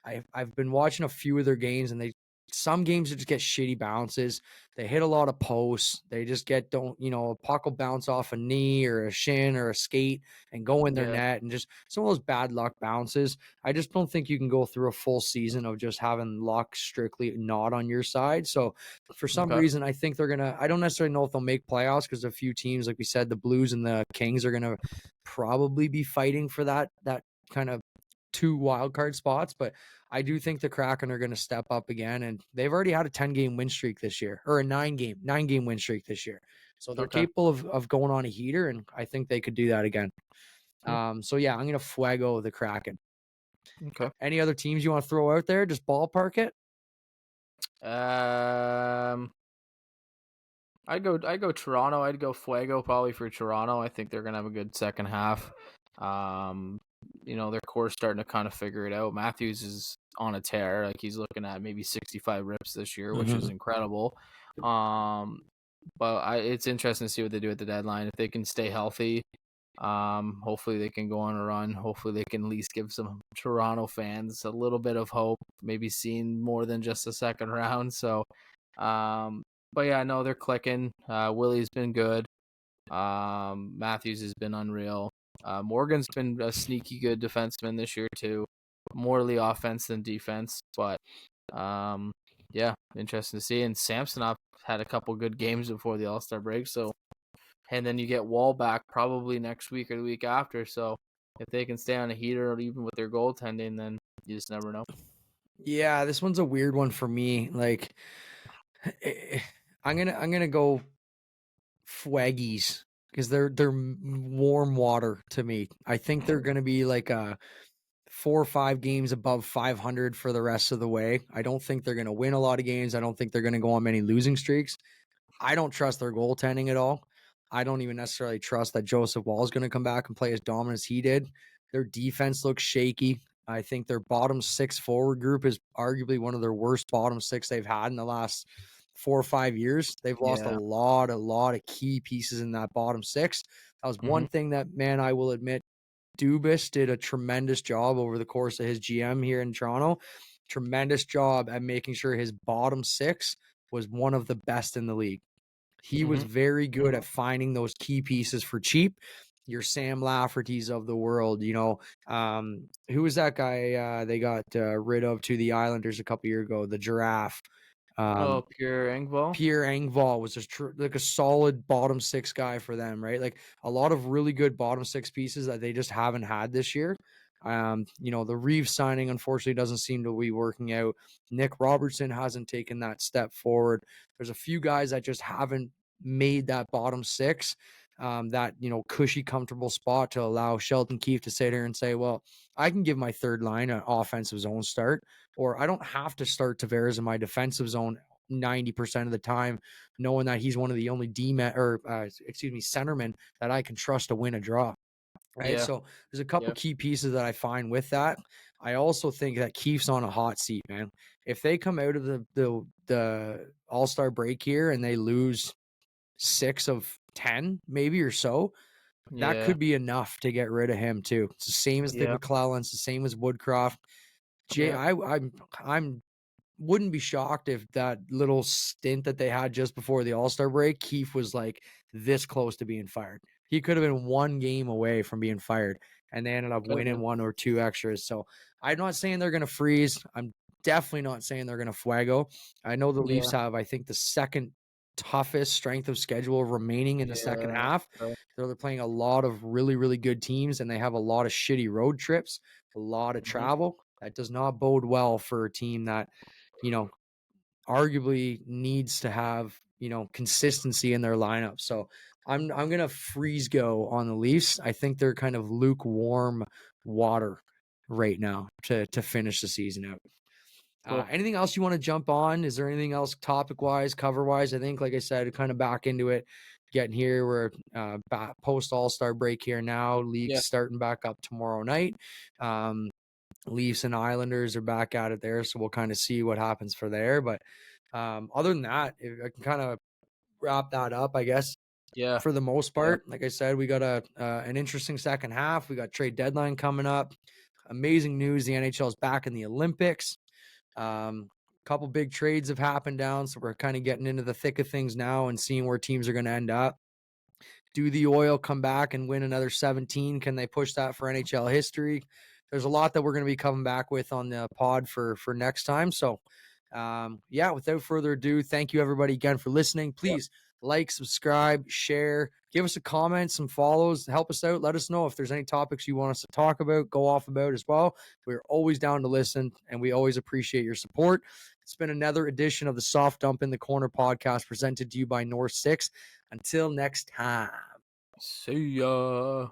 Speaker 1: I've been watching a few of their games, and some games just get shitty bounces. They hit a lot of posts. They just don't a puck will bounce off a knee or a shin or a skate and go in their
Speaker 2: Yeah.
Speaker 1: net, and just some of those bad luck bounces. I just don't think you can go through a full season of just having luck strictly not on your side. So for some
Speaker 2: Okay.
Speaker 1: reason, I think I don't necessarily know if they'll make playoffs because a few teams, like we said, the Blues and the Kings are gonna probably be fighting for that kind of two wild card spots, but I do think the Kraken are going to step up again, and they've already had a 10-game win streak this year, or a nine game win streak this year. So they're
Speaker 2: Okay.
Speaker 1: capable of going on a heater, and I think they could do that again.
Speaker 2: Cool.
Speaker 1: So yeah, I'm going to fuego the Kraken.
Speaker 2: Okay.
Speaker 1: Any other teams you want to throw out there? Just ballpark it.
Speaker 2: Um, I'd go Toronto. I'd go Fuego probably for Toronto. I think they're gonna have a good second half. Um, their core's starting to kind of figure it out. Matthews is on a tear. Like he's looking at maybe 65 rips this year, which is
Speaker 1: Mm-hmm.
Speaker 2: incredible. Um, but it's interesting to see what they do at the deadline. If they can stay healthy, hopefully they can go on a run. Hopefully they can at least give some Toronto fans a little bit of hope, maybe seeing more than just a second round. So, but yeah, no, they're clicking. Willie's been good. Matthews has been unreal. Morgan's been a sneaky good defenseman this year too. More the offense than defense, but Yeah, interesting to see. And Samsonov had a couple good games before the All-Star break, so and then you get Wall back probably next week or the week after. So if they can stay on a heater, or even with their goaltending, then you just never know.
Speaker 1: Yeah, this one's a weird one for me. Like, I'm gonna go Fwaggies because they're warm water to me. I think they're gonna be like 4 or 5 games above 500 for the rest of the way. I don't think they're gonna win a lot of games. I don't think they're gonna go on many losing streaks. I don't trust their goaltending at all. I don't even necessarily trust that Joseph Wall is going to come back and play as dominant as he did. Their defense looks shaky. I think their bottom 6 forward group is arguably one of their worst bottom 6 they've had in the last 4 or 5 years. They've lost a
Speaker 2: Yeah.
Speaker 1: lot of key pieces in that bottom 6. That was one thing that, man, I will admit, Dubas did a tremendous job over the course of his GM here in Toronto. Tremendous job at making sure his bottom 6 was one of the best in the league. He was very good at finding those key pieces for cheap. Your Sam Lafferty's of the world, who was that guy they got rid of to the Islanders a couple years ago? The Giraffe.
Speaker 2: Pierre Engvall.
Speaker 1: Pierre Engvall was just like a solid bottom 6 guy for them, right? Like a lot of really good bottom 6 pieces that they just haven't had this year. The Reeves signing unfortunately doesn't seem to be working out. Nick Robertson hasn't taken that step forward. There's a few guys that just haven't made that bottom 6, that cushy, comfortable spot to allow Sheldon Keefe to sit here and say, well, I can give my third line an offensive zone start, or I don't have to start Tavares in my defensive zone 90% of the time, knowing that he's one of the only centermen that I can trust to win a draw. Right.
Speaker 2: Yeah.
Speaker 1: So there's a couple key pieces that I find with that. I also think that Keefe's on a hot seat, man. If they come out of the All-Star break here and they lose 6 of 10, maybe or so, that
Speaker 2: Yeah.
Speaker 1: could be enough to get rid of him too. It's the same as the McClellan, it's the same as Woodcroft. I'm wouldn't be shocked if that little stint that they had just before the All-Star break, Keefe was like this close to being fired. He could have been 1 game away from being fired, and they ended up winning 1 or 2 extras. So I'm not saying they're going to freeze. I'm definitely not saying they're going to Feugo. I know the Leafs have, I think, the second toughest strength of schedule remaining in the second half. They're playing a lot of really, really good teams, and they have a lot of shitty road trips, a lot of travel. That does not bode well for a team that, arguably needs to have, consistency in their lineup. So I'm gonna freeze go on the Leafs. I think they're kind of lukewarm water right now to finish the season out.
Speaker 2: Cool.
Speaker 1: Anything else you want to jump on? Is there anything else topic wise, cover wise? I think, like I said, kind of back into it, getting here. We're post All-Star break here now. League's starting back up tomorrow night. Leafs and Islanders are back at it there, so we'll kind of see what happens for there. But other than that, I can kind of wrap that up, I guess.
Speaker 2: Yeah.
Speaker 1: For the most part, like I said, we got an interesting second half. We got trade deadline coming up. Amazing news: the NHL is back in the Olympics. Couple big trades have happened down, so we're kind of getting into the thick of things now and seeing where teams are going to end up. Do the Oil come back and win another 17? Can they push that for NHL history? There's a lot that we're going to be coming back with on the pod for next time. So, without further ado, thank you everybody again for listening. Please like, subscribe, share, give us a comment, some follows, help us out. Let us know if there's any topics you want us to talk about, go off about as well. We're always down to listen, and we always appreciate your support. It's been another edition of the Soft Dump in the Corner podcast presented to you by North 6. Until next time.
Speaker 2: See ya.